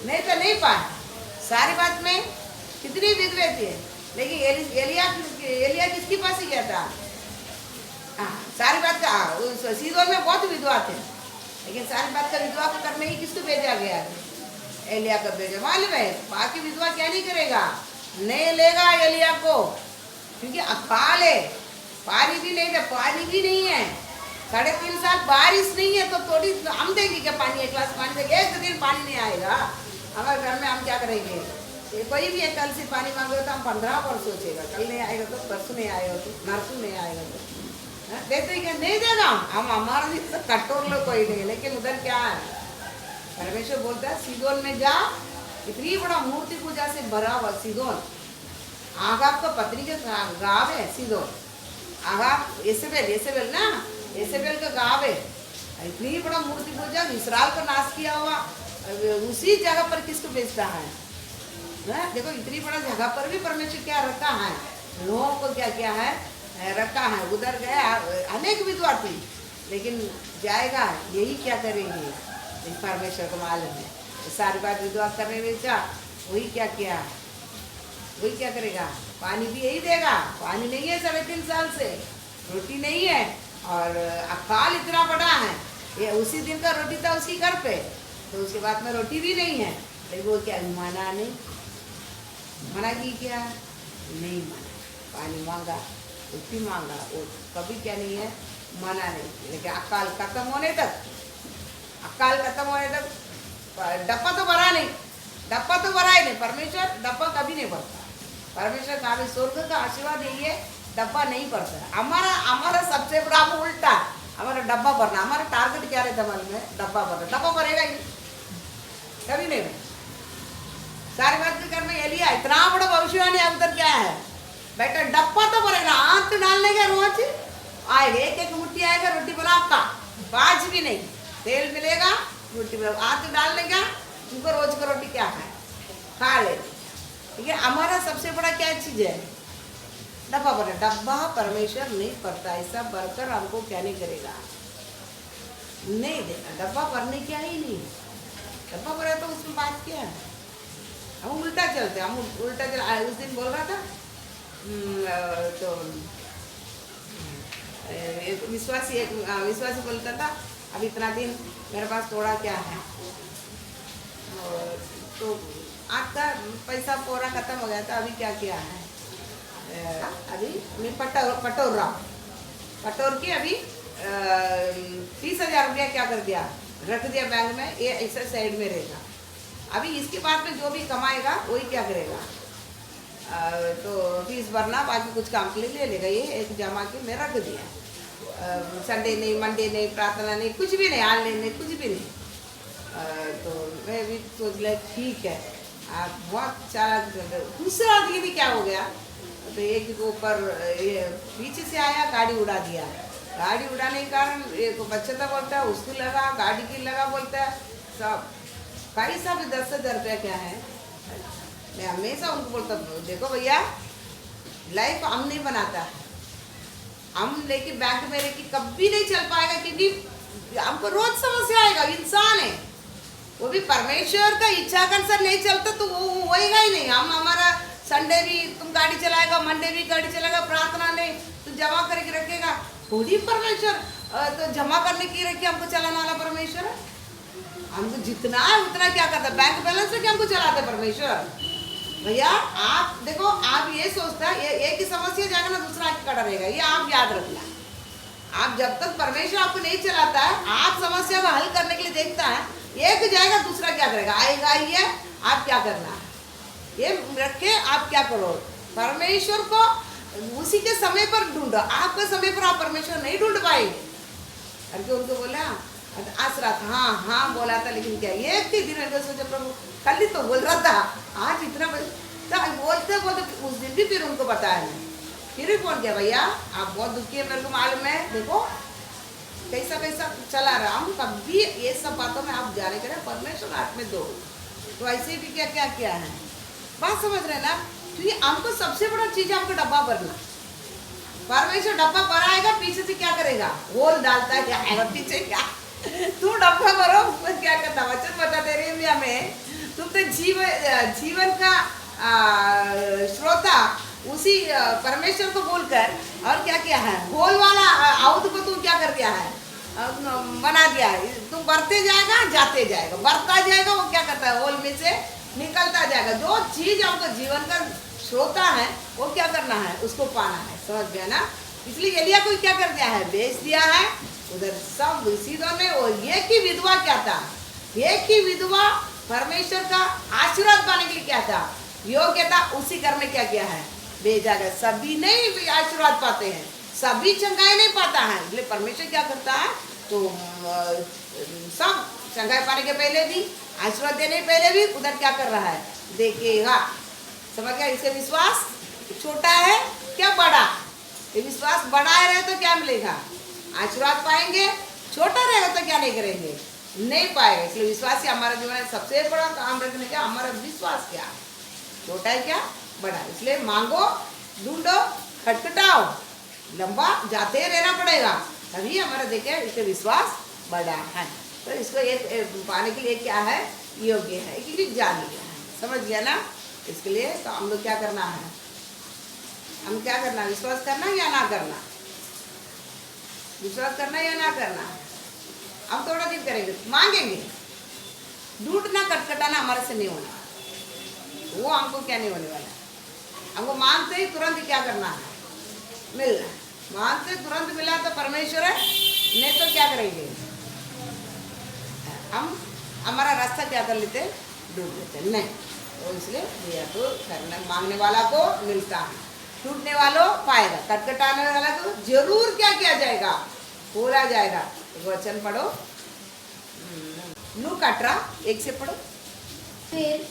नहीं तो नहीं पाया। सारी बात में कितनी विधवे थी, लेकिन एलिया किसके पास ही गया था, सारी बात का सीधोन में बहुत विधवा थे, लेकिन सारी बात का विधवा को करने ही किसको भेजा गया? एलिया को भेजा। मालूम है बाकी विधवा क्या नहीं करेगा, नहीं लेगा एलिया को, क्योंकि अकाल है, पानी भी नहीं है, पानी भी नहीं है, 3.5 साल बारिश नहीं है, तो थोड़ी हम देंगे क्या पानी? 1 गिलास पानी देंगे, एक दिन पानी नहीं आएगा हमारे घर में, हम क्या करेंगे? ये कोई भी कल से पानी मांगे तो हम 15 बार सोचेगा, कल नहीं आएगा तो परसों नहीं आएगा तो नरसों नहीं आएगा तो देते क्या? नहीं देगा। हम हमारा तो कटोर लो कोई नहीं, लेकिन उधर क्या है? परमेश्वर बोलता है सीदोन में जा, इतनी बड़ा मूर्ति पूजा से भरा हुआ सीदोन, आगाब का पत्नी का गाँव है सीदोन। आगाब एसेबेल ना, एसेबेल का गाँव है। इतनी बड़ा मूर्ति पूजा, इसराइल को नाश किया हुआ, उसी जगह पर किसको बेचता है? देखो इतनी बड़ा जगह पर भी परमेश्वर क्या रखा है, लोगों को क्या क्या है रखा है। उधर गया अनेक विधवा थी, लेकिन जाएगा यही क्या करेंगे? परमेश्वर को मालूम है। सारी बात विधवा करने में जा, वही क्या किया, वही क्या करेगा? पानी भी यही देगा, पानी नहीं है 3.5 साल से, रोटी नहीं है, और अकाल इतना बड़ा है। ये उसी दिन का रोटी था उसकी घर पे, तो उसके बाद में रोटी भी नहीं है, लेकिन वो क्या माना नहीं? मना की क्या? नहीं माना, पानी मांगा, रोटी मांगा, वो कभी क्या नहीं है? मना नहीं। लेकिन अकाल खत्म होने तक, अकाल खत्म होने तक डब्बा तो भरा नहीं, डब्बा तो भरा ही नहीं। परमेश्वर डब्बा कभी नहीं भरता। परमेश्वर का भी स्वर्ग का आशीर्वाद यही है, डब्बा नहीं भरता। हमारा सबसे बड़ा उल्टा, हमारा डब्बा भरना। हमारा टारगेट क्या रहता मालूम है? डब्बा भरना। डब्बा भरेगा ही कभी नहीं। सारी बात के करने एलिया इतना बड़ा भविष्यवाणी उधर क्या है बेटा? डब्बा तो भरेगा, हाथ डालने का रोज आएगा, एक मुट्ठी आएगा रोटी बना का, 5 भी नहीं, तेल मिलेगा, रोटी बना, हाथ डालने का, उनको रोज का रोटी क्या खाए, खा ले। ठीक है, हमारा सबसे बड़ा क्या चीज है? डब्बा भरे। डब्बा परमेश्वर नहीं भरता, ऐसा भरकर हमको क्या नहीं करेगा? नहीं देगा। डब्बा भरने क्या ही नहीं, डब्बा भरे तो उसमें बात क्या है? हम उल्टा चलते, हम उल्टा चल। उस दिन बोल रहा था तो एक विश्वासी बोलता था, अब इतना दिन मेरे पास थोड़ा क्या है, तो आपका पैसा पूरा खत्म हो गया था, अभी क्या किया है? अभी मैं पटोर के अभी 30,000 रुपया क्या कर दिया, रख दिया बैंक में, ये ऐसा साइड में रहेगा। अभी इसके बाद में जो भी कमाएगा वही क्या करेगा, तो फीस भरना, बाकी कुछ काम के लिए ले लेगा। ये एक जमा के मैं रख दिया, संडे नहीं, मंडे नहीं, प्रार्थना नहीं, कुछ भी नहीं, ऑनलाइन नहीं, कुछ भी नहीं। तो मैं भी सोच लिया ठीक है, आप बहुत चालाक। दूसरा दीदी क्या हो गया, तो एक के ऊपर ये पीछे से आया, गाड़ी उड़ा दिया। गाड़ी उड़ाने के कारण एक बच्चा था बोलता है, उसको लगा, गाड़ी की लगा, बोलता है सब पैसा भी 10,000 रुपया क्या है। मैं हमेशा उनको बोलता देखो भैया, लाइफ हम नहीं बनाता, हम लेके बैंक में लेके कभी नहीं चल पाएगा, क्योंकि हमको रोज समस्या आएगा। इंसान है वो भी, परमेश्वर का इच्छा के अनुसार नहीं चलता तो वो होएगा ही नहीं। हम हमारा संडे भी तुम गाड़ी चलाएगा, मंडे भी गाड़ी चलाएगा, प्रार्थना नहीं तो जमा करके रखेगा, थोड़ी परमेश्वर तो जमा करने की रखी हमको चलाने वाला परमेश्वर है। हमको जितना है उतना क्या करता है, बैंक बैलेंस से क्या हमको चलाते परमेश्वर। भैया आप देखो, आप ये सोचता है एक ही समस्या जाएगा ना, दूसरा आके खड़ा रहेगा, ये आप याद रखना। आप जब तक परमेश्वर आपको नहीं चलाता है, आप समस्या को हल करने के लिए देखता है, एक जाएगा दूसरा क्या करेगा, आएगा ही है। आप क्या करना है ये रखे, आप क्या करो, परमेश्वर को उसी के समय पर ढूंढो। आपके समय पर आप परमेश्वर नहीं ढूंढ पाएंगे। करके उनको बोला आसरा था, हाँ बोला था, लेकिन क्या एक ही दिन में सोचा प्रभु कल ही तो बोल रहा था, आज इतना बोलते बोलते उस दिन भी फिर उनको बताया नहीं, फिर भी फोन किया, भैया आप बहुत दुखी है, मेरे को मालूम है, देखो कैसा कैसा चला रहा हूँ, कभी ये सब बातों में आप जाने के परमेश्वर हाथ में दो। तो ऐसे भी क्या क्या किया है, बात समझ रहे ना? क्योंकि हमको सबसे बड़ा चीज है हमको डब्बा भरना। परमेश्वर डब्बा भराएगा, पीछे से क्या करेगा, होल डालता है क्या है पीछे क्या, तू डब्बा भरो, क्या करता, वचन बता दे रही है हमें, तुम तो जीवन का श्रोता उसी परमेश्वर को बोलकर और क्या किया है, होल वाला आउट को तुम क्या कर दिया है, बना दिया है। तू बढ़ते जाएगा, जाते जाएगा, बढ़ता जाएगा, वो क्या करता है, होल में से निकलता जाएगा। जो चीज हमको जीवन का श्रोता है वो क्या करना है, उसको पाना है। समझ गया ना? इसलिए एलिया को क्या कर दिया है, बेच दिया है उधर सब सीधों में। और एक ही विधवा क्या था, एक ही विधवा परमेश्वर का आशीर्वाद पाने के लिए क्या था, योग्य था। उसी घर में क्या किया है, भेजा गया। सभी नहीं आशीर्वाद पाते हैं, सभी चंगाई नहीं पाता है। इसलिए परमेश्वर क्या करता है, तो सब चंगाई पाने के पहले भी, आशीर्वाद देने पहले भी उधर क्या कर रहा है, देखेगा। समझ गया? इसे विश्वास छोटा है क्या बड़ा, ये विश्वास बड़ा रहे तो क्या मिलेगा, आशीर्वाद पाएंगे। छोटा रहेगा तो क्या नहीं करेंगे, नहीं पाएगा। इसलिए विश्वास ही हमारा जीवन में सबसे बड़ा काम रखने का, हमारा विश्वास क्या, छोटा है क्या बड़ा। इसलिए मांगो, ढूंढो, खटखटाओ, लंबा जाते रहना पड़ेगा, तभी हमारा देखे इसका विश्वास बड़ा है। तो इसको एक पाने के लिए क्या है, योग्य है, क्योंकि जान लिया है। समझ गया ना? इसके लिए तो हम लोग क्या करना है, हम क्या करना, विश्वास करना या ना करना, विश्वास करना या ना करना। हम थोड़ा दिन करेंगे, मांगेंगे, ढूंढना खटखटाना हमारे से नहीं होना, वो हमको क्या नहीं होने वाला। हमको मांगते ही तुरंत क्या करना है, मिलना। मांगते तुरंत मिला तो परमेश्वर है, नहीं तो क्या करेंगे, हम हमारा रास्ता क्या कर लेते, ढूंढ लेते नहीं। तो इसलिए दिया तो करना, मांगने वाला को मिलता है, टूटने वालों पाएगा, खटखटाने वाला को जरूर क्या किया जाएगा, खोला जाएगा। वचन पढ़ो, लूका 18:1 से पढ़ो। फिर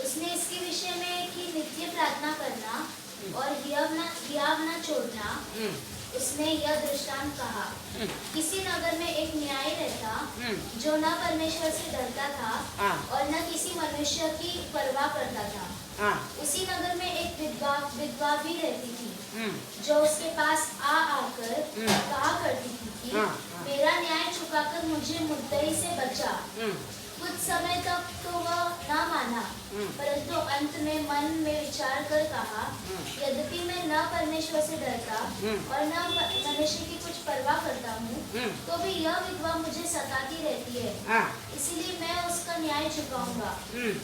उसने इसके विषय में कि नित्य प्रार्थना करना और हियाव न छोड़ना, उसने यह दृष्टांत कहा। किसी नगर में एक न्यायी रहता जो न परमेश्वर से डरता था और न किसी मनुष्य की परवाह करता था। उसी नगर में एक विधवा भी रहती थी जो उसके पास आकर कहा करती थी कि मेरा न्याय चुकाकर मुझे मुद्दई से बचा। कुछ समय तक तो वह न माना, परंतु अंत में मन में विचार कर कहा, यद्यपि मैं न परमेश्वर से डरता और न मनुष्य की कुछ परवाह करता हूँ, तो भी यह विधवा मुझे सताती रहती है, इसीलिए मैं उसका न्याय चुकाऊंगा।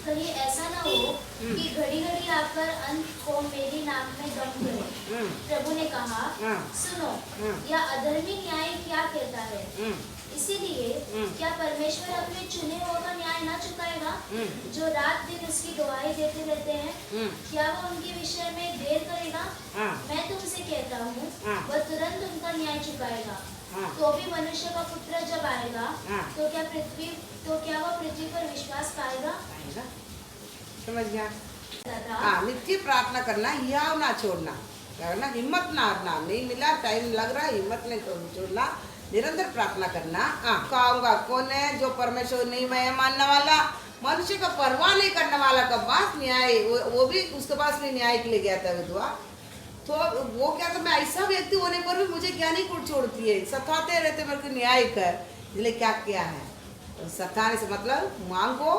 कहीं ऐसा न हो कि घड़ी घड़ी आकर अंत को मेरी नाक में दम करे। प्रभु ने कहा, सुनो, यह अधर्मी न्याय क्या कहता है। इसीलिए क्या परमेश्वर अपने चुने हुए का न्याय न चुकाएगा, जो रात दिन उसकी दुहाई देते रहते हैं। क्या वह उनके विषय में देर करेगा? मैं तुमसे कहता हूँ, वह तुरंत उनका न्याय चुकाएगा। तो भी मनुष्य का पुत्र जब आएगा तो क्या वह पृथ्वी पर विश्वास पाएगा? समझ गया? नित्य प्रार्थना करना, हियाव ना छोड़ना, करना, हिम्मत ना हारना। नहीं मिला, टाइम लग रहा है, हिम्मत नहीं छोड़ना, निरंतर प्रार्थना करना। कहूँगा कौन है जो परमेश्वर नहीं मैं मानने वाला, मनुष्य का परवाह नहीं करने वाला का पास न्याय, वो भी उसके पास भी न्याय के लिए गया था विधवा। तो वो क्या था, मैं ऐसा व्यक्ति होने पर भी मुझे क्या नहीं कुछ छोड़ती है, सताते रहते मेरे को न्याय कर। इसलिए क्या किया है, तो सताने से मतलब मांगो,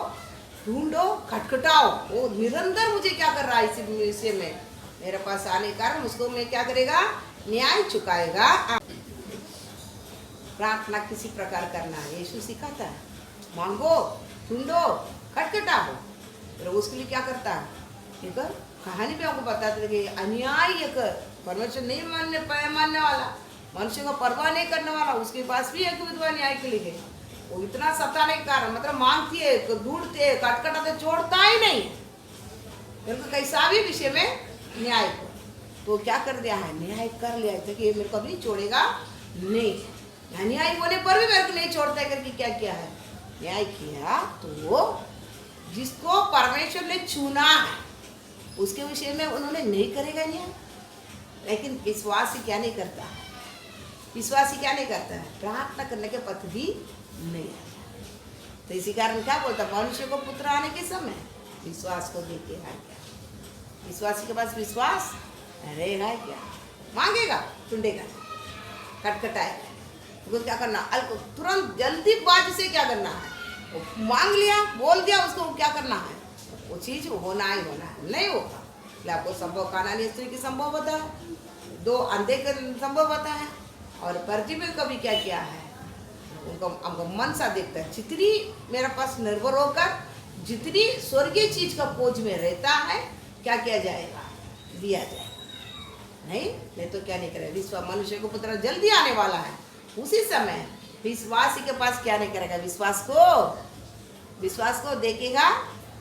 ढूंढो, खटखटाओ। वो निरंतर मुझे क्या कर रहा है, इसी विषय में मेरे पास आने के कारण उसको मैं क्या करेगा, न्याय चुकाएगा। प्रार्थना किसी प्रकार करना है, यीशु सिखाता है, मांगो, ढूंढो, खटखटाओ। फिर उसके लिए क्या करता है, कहानी भी आपको बताते थे कि अन्याय कर, परमेश्वर नहीं मानने वाला, मनुष्य को परवाह नहीं करने वाला, उसके पास भी एक विधवा न्याय के लिए। वो इतना सताने के कारण, मतलब मांगती है, ढूंढते, खटखटाते, छोड़ता ही नहीं, बिल्कुल कैसा भी विषय में न्याय को। तो क्या कर दिया है, न्याय कर लिया था कि ये मेरे को भी छोड़ेगा नहीं, न्याय होने पर भी मेरे को नहीं छोड़ता है करके क्या किया है, न्याय किया। तो वो जिसको परमेश्वर ने चुना है उसके विषय में उन्होंने नहीं करेगा न्याय। लेकिन विश्वासी क्या नहीं करता है, विश्वासी क्या नहीं करता है, प्रार्थना करने के पथ भी नहीं आता। तो इसी कारण क्या बोलता, मनुष्य को पुत्र आने के समय विश्वास को देखे है क्या, विश्वासी के पास विश्वास रहेगा क्या, मांगेगा, ढूंढेगा, खटखटाएगा। तो क्या करना, तुरंत जल्दीबाजी से क्या करना है, वो मांग लिया, बोल दिया, उसको क्या करना है, वो चीज होना ही होना है, नहीं होगा। आपको संभव कानानी स्त्री की संभव होता है, 2 अंधे का संभव होता है, और पर्ची में कभी क्या किया है, उनको हमको मन सा देखता है। जितनी मेरे पास निर्भर होकर जितनी स्वर्गीय चीज का खोज में रहता है, क्या किया जाएगा? दिया जाएगा। नहीं तो क्या नहीं करेगा? विश्वास, मनुष्य को पुत्र जल्दी आने वाला है, उसी समय विश्वासी के पास क्या नहीं करेगा? विश्वास को देखेगा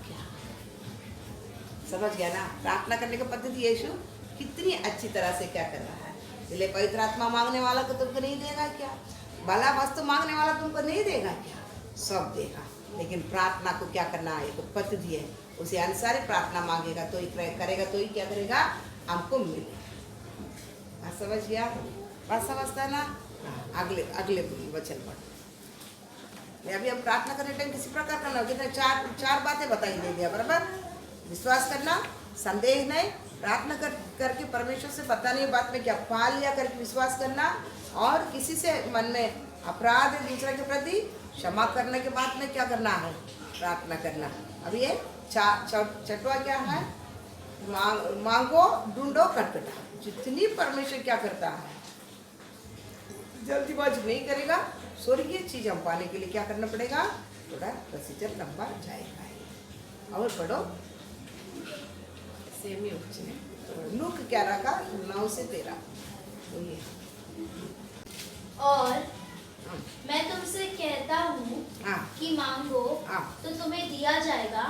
क्या? समझ गया ना? प्रार्थना करने की पद्धति यीशु कितनी अच्छी तरह से क्या कर रहा है। इसलिए पवित्र आत्मा मांगने वाला को तुमको नहीं देगा क्या? भला वस्तु मांगने वाला तुमको नहीं देगा क्या? सब देगा। लेकिन प्रार्थना को क्या करना है? एक पद्धति है, उसे अनुसार ही प्रार्थना मांगेगा तो ही करेगा, तो ही क्या करेगा? हमको मिलेगा। बात समझ गया? बात समझता है ना? अगले वचन पढ़। मैं अभी हम प्रार्थना करने टाइम किसी प्रकार करना होगा, चार बातें बताई दे दिया। बराबर? विश्वास करना, संदेह नहीं, प्रार्थना करके परमेश्वर से बताने की बात में क्या पा लिया करके विश्वास करना, और किसी से मन में अपराध है दूसरे के प्रति क्षमा करने के बाद में क्या करना है? प्रार्थना करना। अब ये छठवा क्या है? मांगो, ढूंढो, खटखटाओ। जितनी परमेश्वर क्या करता है, जल्दीबाजी नहीं करेगा। स्वर्गीय चीज हम पाने के लिए क्या करना पड़ेगा? थोड़ा प्रोसीजर लंबा जाएगा। और पढ़ो, सेमी लूक 11 का 9 से 13। और मैं तुमसे कहता हूँ कि मांगो तो तुम्हें दिया जाएगा,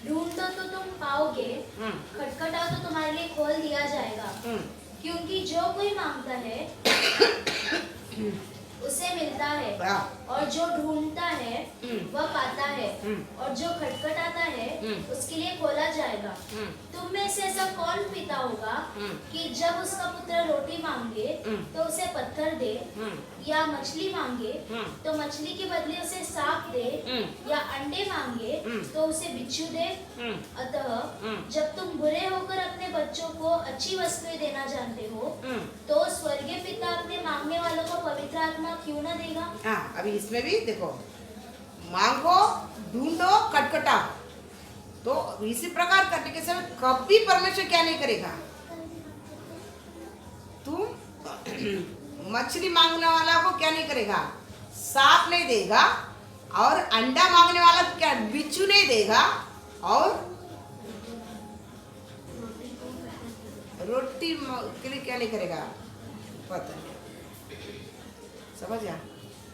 ढूंढो तो तुम पाओगे, खटखटाओ तो तुम्हारे लिए खोल दिया जाएगा। क्योंकि जो कोई मांगता है उसे मिलता है, और जो ढूंढता है वह पाता है, और जो खटखटाता है उसके लिए खोला जाएगा। तुम में से ऐसा कौन पिता होगा कि जब उसका पुत्र रोटी मांगे तो उसे पत्थर दे, या मछली मांगे तो मछली के बदले उसे सांप दे, या अंडे मांगे तो उसे बिच्छू दे? अतः जब तुम बुरे होकर अपने बच्चों को अच्छी वस्तुएं देना जानते हो, तो स्वर्गीय पिता अपने मांगने वालों को पवित्र आत्मा क्यों न देगा? अभी इसमें भी देखो, मांगो, ढूंढो, खटखटाओ। तो इसी प्रकार करने के समय कभी परमेश्वर क्या नहीं करेगा? तुम मछली मांगने वाला को क्या नहीं करेगा? सांप नहीं देगा। और अंडा मांगने वाला को क्या? बिच्छू नहीं देगा। और रोटी के लिए क्या नहीं करेगा? पता नहीं। समझ गया?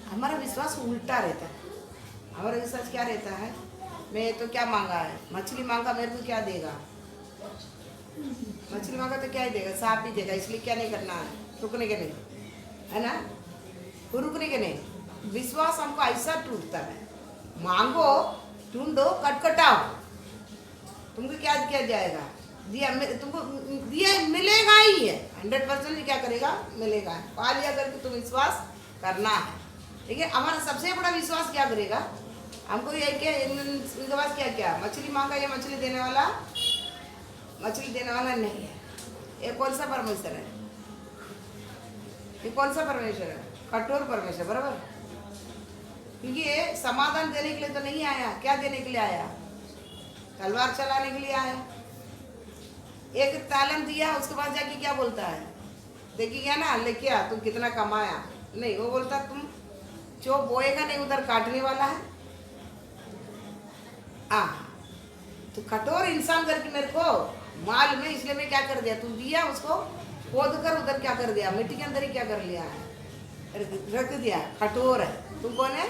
हमारा विश्वास उल्टा रहता है। हमारा विश्वास क्या रहता है? मैं तो क्या मांगा है? मछली मांगा, मेरे को क्या देगा? मछली मांगा तो क्या ही देगा? सांप ही देगा। इसलिए क्या नहीं करना है? रुकने के नहीं, है ना? रुकने के नहीं। विश्वास हमको ऐसा टूटता है, मांगो, ढूंढो, खटखटाओ, तुमको क्या किया जाएगा? दिया, तुमको दिया मिलेगा ही है। 100% क्या करेगा? मिलेगा। पा लिया करके तुम विश्वास करना है। ठीक है? हमारा सबसे बड़ा विश्वास क्या करेगा? हमको ये क्या, इनके पास क्या मछली मांगा, ये मछली देने वाला नहीं है। ये कौन सा परमेश्वर है? ये कौन सा परमेश्वर है? कठोर परमेश्वर। बराबर? क्योंकि ये समाधान देने के लिए तो नहीं आया। क्या देने के लिए आया? तलवार चलाने के लिए आया। एक तालम दिया, उसके बाद जाके क्या बोलता है? देखिए ना, लेके आ, तुम कितना कमाया? नहीं, वो बोलता तुम जो बोएगा नहीं उधर काटने वाला है। तो कठोर इंसान करके मेरे को माल में, इसलिए मैं क्या कर दिया? तुम दिया, उसको खोद कर उधर क्या कर दिया? मिट्टी के अंदर ही क्या कर लिया है? रख दिया। कठोर है। तुम कौन है?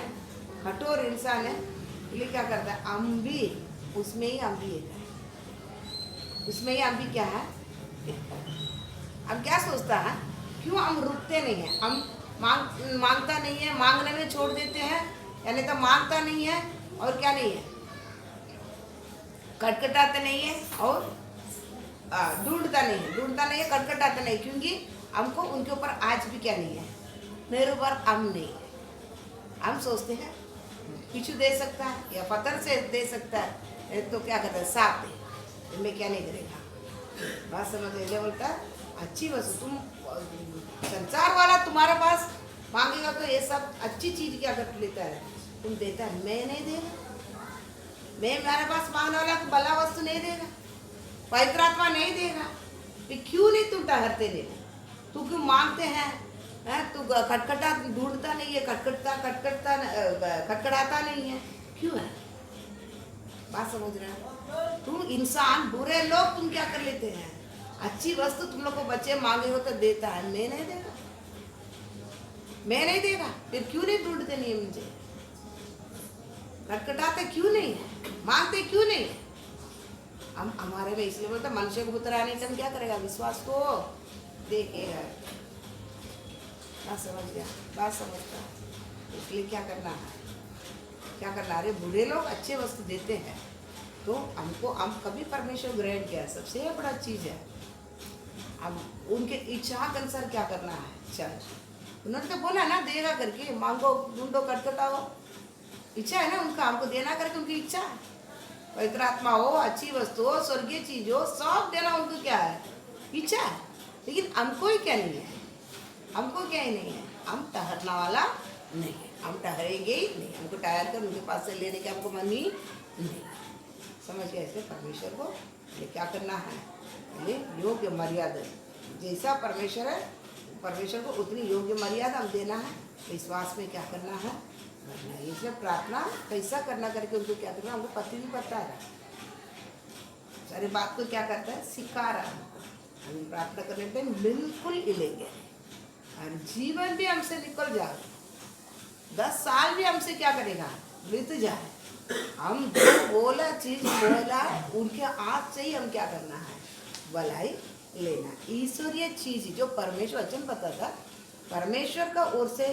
कठोर इंसान है। इसलिए क्या करता है? हम भी उसमें ही, हम भी उसमें ही, हम भी क्या है? हम क्या सोचता है? क्यों हम रुकते नहीं है? हम मांगता नहीं है, मांगने में छोड़ देते हैं, यानी तो मांगता नहीं है और क्या नहीं है? खटखटाते नहीं है और ढूंढता नहीं है, खटखटाते नहीं। क्योंकि हमको उनके ऊपर आज भी क्या नहीं है? निर्भर हम नहीं है। हम सोचते हैं बिच्छू दे सकता है या पत्थर से दे सकता है, तो क्या करता है? सांप दे, इनमें क्या नहीं करेगा? बात समझ ले? बोलता अच्छी वस्तु तुम, संसार वाला तुम्हारे पास मांगेगा तो ये सब अच्छी चीज क्या कर लेता है? तुम देता है। मैं नहीं देगा। मैं मेरे पास मांगने वाला को भला वस्तु नहीं देगा, पवित्र आत्मा नहीं देगा। क्यों नहीं तुम ठहरते नहीं? तू क्यों मांगते हैं? तू खटखटा ढूंढता नहीं है, खटखटाता नहीं है, क्यों है? बात समझ रहे हो? तुम इंसान, बुरे लोग तुम क्या कर लेते हैं? अच्छी वस्तु तुम लोग को बच्चे मांगे हो तो देता है, मैं नहीं देगा, मैं नहीं देगा, फिर क्यों नहीं ढूंढते नहीं मुझे? खटखटाते क्यों नहीं है? मांगते क्यों नहीं है? हम हमारे में इसलिए बोलते मनुष्य को पुत्र आने से क्या करेगा? विश्वास को देखेगा। बात समझ गया? बात समझता, इसलिए क्या करना है? क्या करना? अरे बुरे लोग अच्छे वस्तु देते हैं तो हमको, हम कभी परमेश्वर ग्रहण किया, सबसे बड़ा चीज़ है। अब उनके इच्छा के अनुसार क्या करना है? चल, उन्होंने तो बोला ना देगा करके, मांगो, ढूंढो, खटखटाओ, इच्छा है ना उनका हमको देना करके, उनकी इच्छा है। पवित्र आत्मा हो, अच्छी वस्तु हो, स्वर्गीय चीज हो, सब देना उनको क्या है? इच्छा है। लेकिन हमको ही क्या नहीं है? हमको क्या ही नहीं है? हम ठहरना वाला नहीं है, हम ठहरेंगे ही नहीं, हमको ठहर कर उनके पास से लेने का हमको मन ही नहीं। समझ गए? ऐसे परमेश्वर को क्या करना है? पहले योग्य मर्यादा, जैसा परमेश्वर है परमेश्वर को उतनी योग्य मर्यादा हम देना है। विश्वास में क्या करना है? करना है। इसलिए प्रार्थना कैसा करना करके उनको क्या करना हमको पति भी पता है, सारी बात को क्या करता है? सिखा रहा है। हम प्रार्थना करने पे बिल्कुल हिलेंगे और जीवन भी हमसे निकल जाए, 10 साल भी हमसे क्या करेगा? बीत जाए, हम जो बोला चीज बोला उनके हाथ से ही हम क्या करना है? भलाई लेना। ईश्वरीय चीज जो परमेश्वर वचन पता था, परमेश्वर का ओर से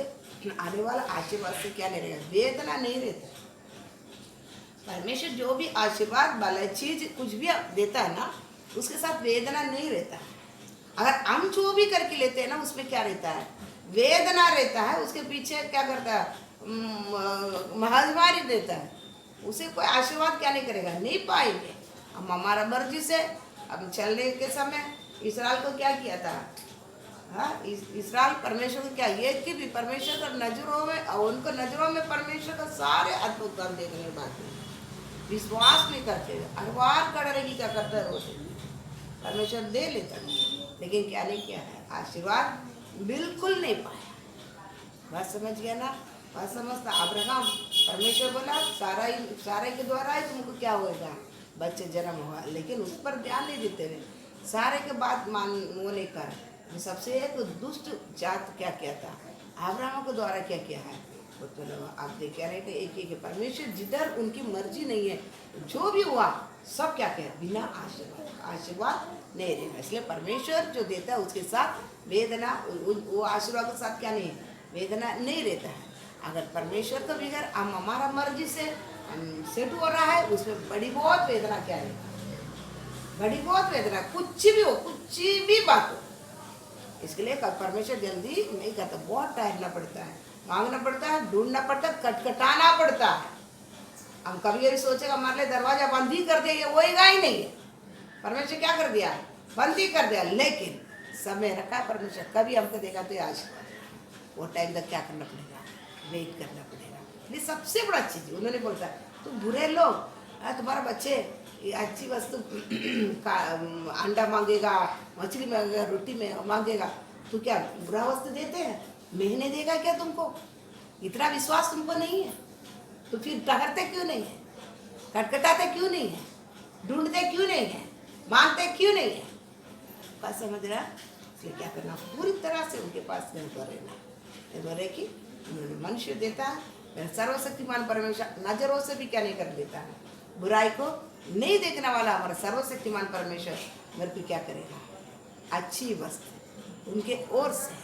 आने वाला आशीर्वाद से क्या नहीं रहेगा? वेदना नहीं रहता। परमेश्वर जो भी आशीर्वाद वाला चीज कुछ भी देता है ना, उसके साथ वेदना नहीं रहता है। अगर हम जो भी करके लेते हैं ना, उसमें क्या रहता है? वेदना रहता है। उसके पीछे क्या करता है? महामारी देता है। उसे कोई आशीर्वाद क्या नहीं करेगा? नहीं पाएंगे। हम हमारा मर्जी से हम चलने के समय इस्राएल को क्या किया था? हाँ, इस्राएल परमेश्वर को क्या, ये कि भी परमेश्वर का नजरों में, उनको नजरों में परमेश्वर का सारे अद्भुत काम देखने के बाद विश्वास नहीं करते, अखबार कर रही क्या करता है? रोज परमेश्वर दे लेता है, लेकिन क्या नहीं किया है? आशीर्वाद बिल्कुल नहीं पाया। बात समझ गया ना? बात समझता? अब्राहम, परमेश्वर बोला सारा के द्वारा ही तुमको क्या होगा? बच्चे जन्म हुआ, लेकिन उस पर ध्यान नहीं देते रहे। सारे के बाद वो नहीं कर, सबसे एक दुष्ट जात क्या किया था? अब्राहम के द्वारा क्या किया है? तो आप देख रहे थे एक परमेश्वर जिधर उनकी मर्जी नहीं है, जो भी हुआ सब क्या कहे? बिना आशीर्वाद नहीं रहेगा। इसलिए परमेश्वर जो देता है उसके साथ वेदना, वो आशीर्वाद के साथ क्या नहीं है? वेदना नहीं रहता है। अगर परमेश्वर का बिगड़ हम हमारा मर्जी से सेट हो रहा है, उसमें बड़ी बहुत वेदना क्या है? बड़ी बहुत वेदना, कुछ भी हो, कुछ भी बात हो। इसके लिए परमेश्वर जल्दी नहीं करता, बहुत ठहरना पड़ता है, मांगना पड़ता है, ढूंढना पड़ता है, खटखटाना पड़ता है। हम कभी कभी सोचेगा हमारे लिए दरवाजा बंद ही कर दिया, ये होएगा ही नहीं है। परमेश्वर क्या कर दिया? बंद ही कर दिया। लेकिन समय रखा परमेश्वर, कभी हमको देखा तो आज वो टाइम तक क्या करना पड़ेगा? वेट करना पड़ेगा। ये सबसे बड़ा चीज उन्होंने बोलता है, तुम बुरे लोग, तुम्हारा बच्चे अच्छी वस्तु का अंडा मांगेगा, मछली मांगेगा, रोटी में मांगेगा, तो क्या बुरा वस्तु देते हैं? महीने देगा क्या तुमको? इतना विश्वास तुमको नहीं है तो फिर ठहरते क्यों नहीं है? खटखटाते क्यों नहीं है? ढूंढते क्यों नहीं है? मांगते क्यों नहीं है? बात समझ रहा? इसलिए क्या करना? पूरी तरह से उनके पास निर्भर रहना। निर्भर है कि मनुष्य देता है, सर्वशक्तिमान परमेश्वर नजरों से भी क्या नहीं कर देता है? बुराई को नहीं देखने वाला हमारा सर्वशक्तिमान परमेश्वर मेरे को क्या करेगा? अच्छी वस्तु उनके ओर से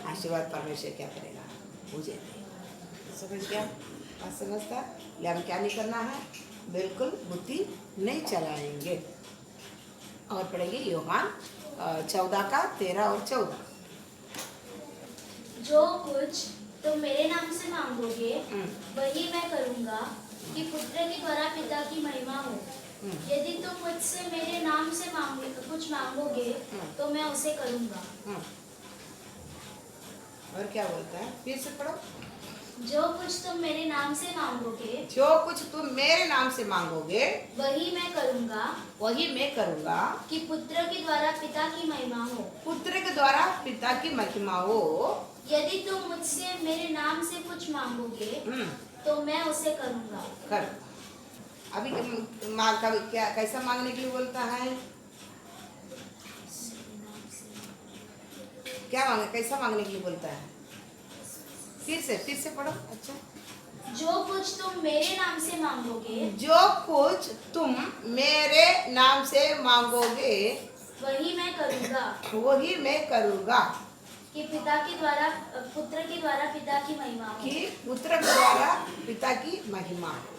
आशीर्वाद परमेश्वर क्या करेगा? मुझे नहीं। समझ गया? बात समझता? ले हम क्या नहीं करना है? बिल्कुल बुद्धि नहीं चलाएंगे। और पढ़ेंगे यूहन्ना 14 का 13 और 14। जो कुछ तुम मेरे नाम से मांगोगे वही मैं करूंगा, कि पुत्र के द्वारा पिता की महिमा हो। यदि तुम मुझसे मेरे नाम से कुछ मांगोगे तो मैं उसे करूंगा। और क्या बोलता है? फिर से पढ़ो। जो कुछ तुम मेरे नाम से मांगोगे, जो कुछ तुम मेरे नाम से मांगोगे वही मैं करूंगा, वही मैं करूंगा, कि पुत्र के द्वारा पिता की महिमा हो। पुत्र के द्वारा पिता की महिमा हो। यदि तुम मुझसे मेरे नाम से कुछ मांगोगे तो मैं उसे करूंगा। कर। अभी माँ का क्या कैसा मांगने के लिए बोलता है? क्या मांगे, कैसा मांगने के लिए बोलता है? फिर से पढ़ो। अच्छा, जो कुछ तुम मेरे नाम से मांगोगे, जो कुछ तुम मेरे नाम से मांगोगे वही मैं करूंगा, वही मैं करूँगा, कि पिता के द्वारा पुत्र के द्वारा पिता की महिमा हो। कि पुत्र के द्वारा पिता की महिमा हो।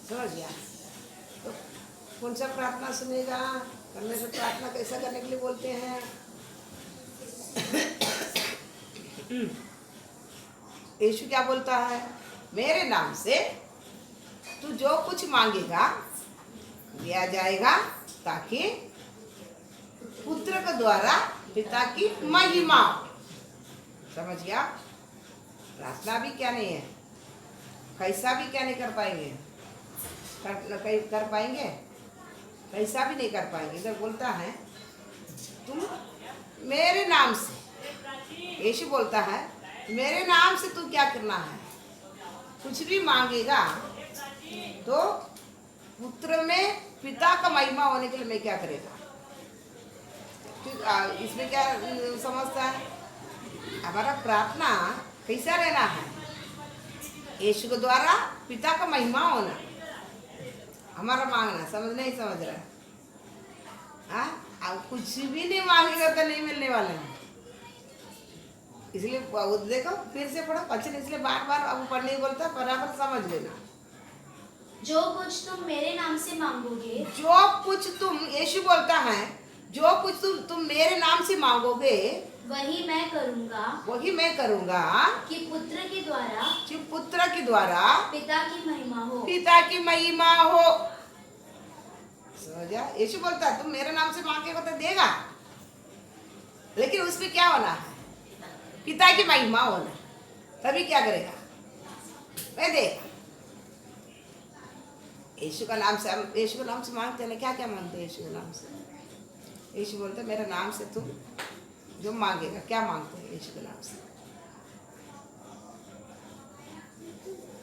समझ गया? तो कौन सा प्रार्थना सुनेगा? परमेश्वर प्रार्थना कैसा करने के लिए बोलते हैं? यीशु क्या बोलता है? मेरे नाम से तू जो कुछ मांगेगा दिया जाएगा, ताकि पुत्र के द्वारा पिता की महिमा हो। समझ गया? प्रार्थना भी क्या नहीं है, कैसा भी क्या नहीं कर पाएंगे, कर पाएंगे, कैसा भी नहीं कर पाएंगे। इधर बोलता है तुम मेरे नाम से, यीशु बोलता है मेरे नाम से तू क्या करना है, कुछ भी मांगेगा तो पुत्र में पिता का महिमा होने के लिए मैं क्या करेगा। इसमें क्या समझता है? हमारा प्रार्थना कैसा रहना है? यीशु के द्वारा पिता का महिमा होना हमारा मांगना। समझ नहीं समझ रहा है? अब कुछ भी नहीं मांगेगा तो नहीं मिलने वाला है। इसलिए देखो, फिर से पढ़ो वचन, इसलिए बार बार अब पढ़ने ही बोलता, बराबर समझ लेना। जो कुछ तुम मेरे नाम से मांगोगे, जो कुछ तुम, यीशु बोलता है जो कुछ तुम मेरे नाम से मांगोगे वही मैं करूंगा, वही मैं करूंगा, कि पुत्र के द्वारा कि पुत्र के द्वारा पिता की महिमा हो। पिता की महिमा हो। समझा? यीशु बोलता है तुम मेरे नाम से मांगेगा तो देगा, लेकिन उसमें क्या होना है? पिता की महिमा होना। तभी क्या करेगा? मैं देगा। यीशु का नाम से, हम यीशु के नाम से मांगते हैं ना, क्या क्या मांगते हैं यीशु के नाम से? यीशु बोलते मेरे नाम से तुम जो मांगेगा, क्या मांगते हैं यीशु के नाम से?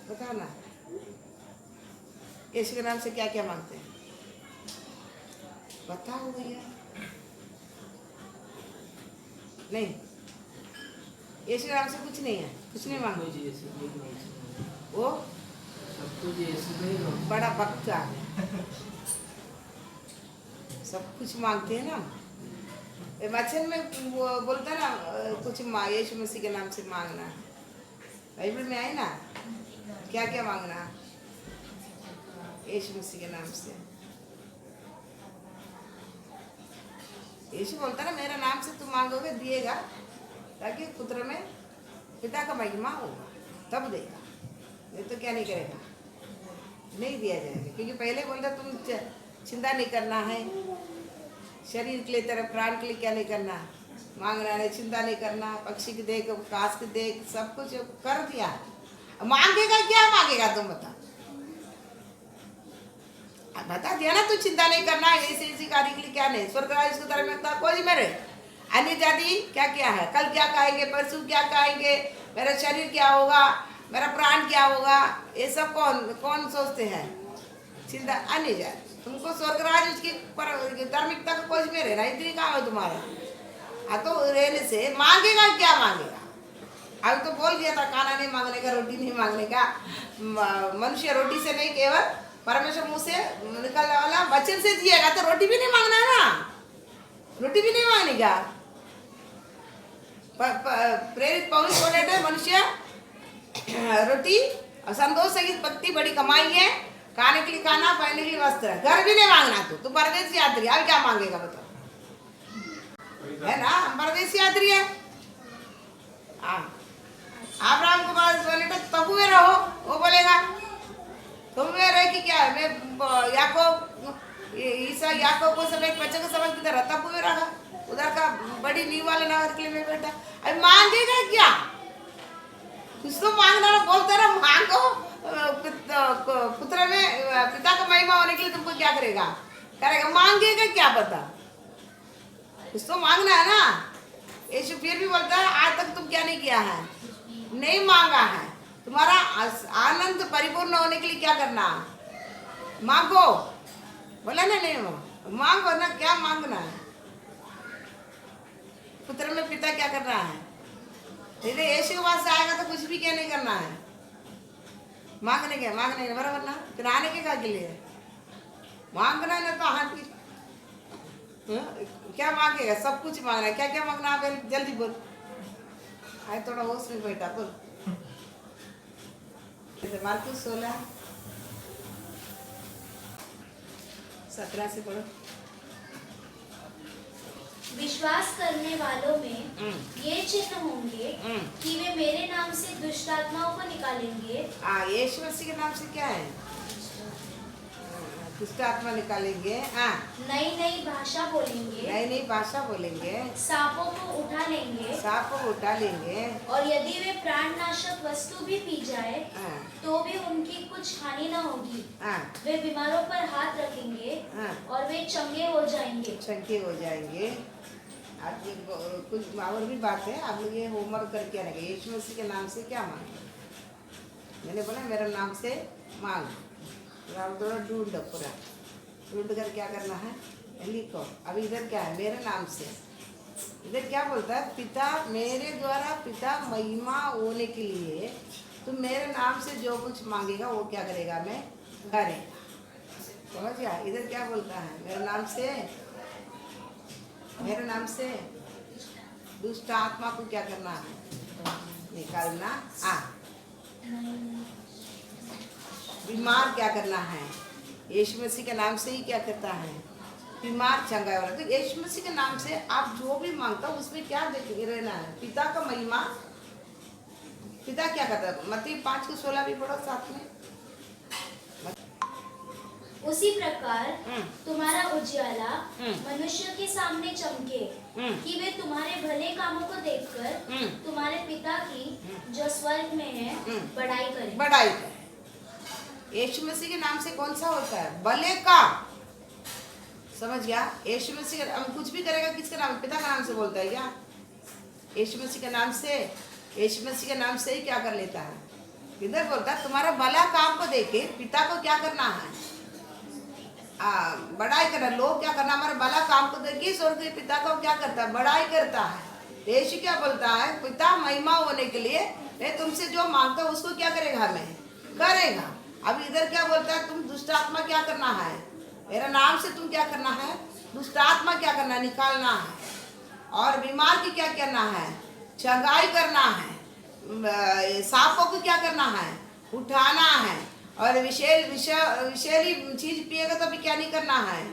बताओ ना, यीशु के नाम से क्या क्या मांगते हैं? बताओ भैया। नहीं, यीशु के नाम से कुछ नहीं है, कुछ नहीं मांगते। वो बड़ा भक्त आ गया, सब कुछ मांगते हैं ना। वचन में वो बोलता है ना, कुछ यीशु मसीह के नाम से मांगना। बाइबल में आए ना, क्या क्या मांगना यीशु मसीह के नाम से। यीशु बोलता ना मेरा नाम से तुम मांगोगे दिएगा, ताकि पुत्र में पिता का महिमा होगा, तब देगा। नहीं तो क्या नहीं करेगा, नहीं दिया जाएगा। क्योंकि पहले बोलता तुम चिंता नहीं करना है, शरीर के लिए, तेरे प्राण के लिए क्या नहीं करना, मांगना नहीं, चिंता नहीं करना। पक्षी की देख, काश की देख, सब कुछ कर दिया। मांगेगा क्या मांगेगा तुम बता, बता दिया ना, तू चिंता नहीं करना, ऐसे कार्य के लिए क्या नहीं। स्वर्ग राज्य की तरफ में कोई मेरे अन्य जाति क्या क्या है, कल क्या कहेंगे, परसों क्या कहेंगे, मेरा शरीर क्या होगा, मेरा प्राण क्या होगा, ये सब कौन कौन सोचते हैं? चिंता अन्य जाति। तुमको स्वर्ग राज्य उसकी धार्मिकता का कोई में रहना, इतनी काम है तुम्हारा। हाँ, तो रहने से मांगेगा क्या मांगेगा? अभी तो बोल दिया था, खाना नहीं मांगने का, रोटी नहीं मांगने का। मनुष्य रोटी से नहीं, केवल परमेश्वर मुंह से निकलने वाला वचन से जिएगा। तो रोटी भी नहीं मांगना है ना, रोटी भी नहीं मांगने का। प्रेरित पौलुस बोले थे, मनुष्य रोटी और संतोष सहित भक्ति बड़ी कमाई है, खाने के लिए खाना, पहनने के लिए वस्त्र, घर भी नहीं मांगना। तू परदेश यात्री, अब क्या मांगेगा बताओ? है ना, हम परदेश यात्री है। अब्राहम को बोले तो तबू में रहो, वो बोलेगा तुम में रहे कि क्या, मैं ईसा याकूब को सब एक बच्चे को समझ के रहा, तबू में रहा, उधर का बड़ी नींव वाले नगर के लिए मैं बैठा। अब मांगेगा क्या? कुछ तो मांगना ना, बोलता ना मांगो, पुत्र में पिता का महिमा होने के लिए तुमको क्या करेगा? मांगेगा क्या पता, कुछ तो मांगना है ना। यीशु फिर भी बोलता है आज तक तुम क्या नहीं किया है, नहीं मांगा है। तुम्हारा आनंद परिपूर्ण होने के लिए क्या करना, मांगो। बोला ना, नहीं मांगो ना, क्या मांगना है। पुत्र में पिता क्या कर रहा है, यदि यीशु के पास आएगा तो कुछ भी क्या नहीं करना है, मांगने के बराबर ना। फिर आने के क्या के लिए मांगना है ना, तो हाथ की क्या मांगेगा, सब कुछ मांगना है। क्या क्या मांगना है, जल्दी बोल। आए थोड़ा होश में बैठा, बोल। मार्कुस 16:17 से पढ़ो। विश्वास करने वालों में ये चिन्ह होंगे कि वे मेरे नाम से दुष्ट आत्माओं को निकालेंगे। यीशु मसीह के नाम से क्या है, दुष्ट आत्मा निकालेंगे। नई नई भाषा बोलेंगे, नई नई भाषा बोलेंगे, सांपों को उठा लेंगे, सांप को उठा लेंगे, और यदि वे प्राणनाशक वस्तु भी पी जाए तो भी उनकी कुछ हानि न होगी। वे बीमारों पर हाथ रखेंगे और वे चंगे हो जाएंगे। चंगे हो जाएंगे। आप कुछ और भी बात है, आप लोग ये होमवर्क करके आएंगे। यीशु मसीह के नाम से क्या मांगे, मैंने बोला मेरे नाम से मांग। ढूंढो, पूरा ढूंढ कर क्या करना है, लिखो। अभी इधर क्या है, मेरे नाम से। इधर क्या बोलता है, पिता मेरे द्वारा पिता महिमा होने के लिए तुम मेरे नाम से जो कुछ मांगेगा वो क्या करेगा, मैं करेगा। समझ गया। इधर क्या बोलता है, मेरे नाम से दुष्ट आत्मा को क्या करना है, निकालना। बीमार क्या करना है, यीशु मसीह के नाम से ही क्या करता है, बीमार चंगा वाला। तो यीशु मसीह के नाम से आप जो भी मांगता हो उसमें क्या देखे रहना है, पिता का महिमा। पिता क्या करता है, मत्ती 5:16 भी पढ़ो साथ में। उसी प्रकार तुम्हारा उजियाला मनुष्य के सामने चमके कि वे तुम्हारे भले कामों को देखकर तुम्हारे पिता की जो स्वर्ग में है बढ़ाई करें। यीशु मसीह के नाम से कौन सा होता है, भले काम। समझ गया। यीशु मसीह हम कुछ भी करेगा किसके नाम, पिता का नाम से बोलता है क्या, यीशु मसीह के नाम से। यीशु मसीह के नाम से ही क्या कर लेता है, इधर बोलता है तुम्हारा भला काम को देखे पिता को क्या करना है, बड़ाई करना। लोग क्या करना, हमारे भला काम को देखिए स्वर्ग के पिता को क्या करता है, बड़ाई करता है। यीशु क्या बोलता है, पिता महिमा होने के लिए मैं तुमसे जो मांगता हूँ उसको क्या करेगा, मैं करेगा। अब इधर क्या बोलता है, तुम दुष्ट आत्मा क्या करना है, मेरा नाम से तुम क्या करना है, दुष्ट आत्मा क्या करना है, निकालना है। और बीमार की क्या करना है, चंगाई करना है। सांपों को क्या करना है, उठाना है। और विषैली चीज पिएगा तो भी क्या नहीं करना है।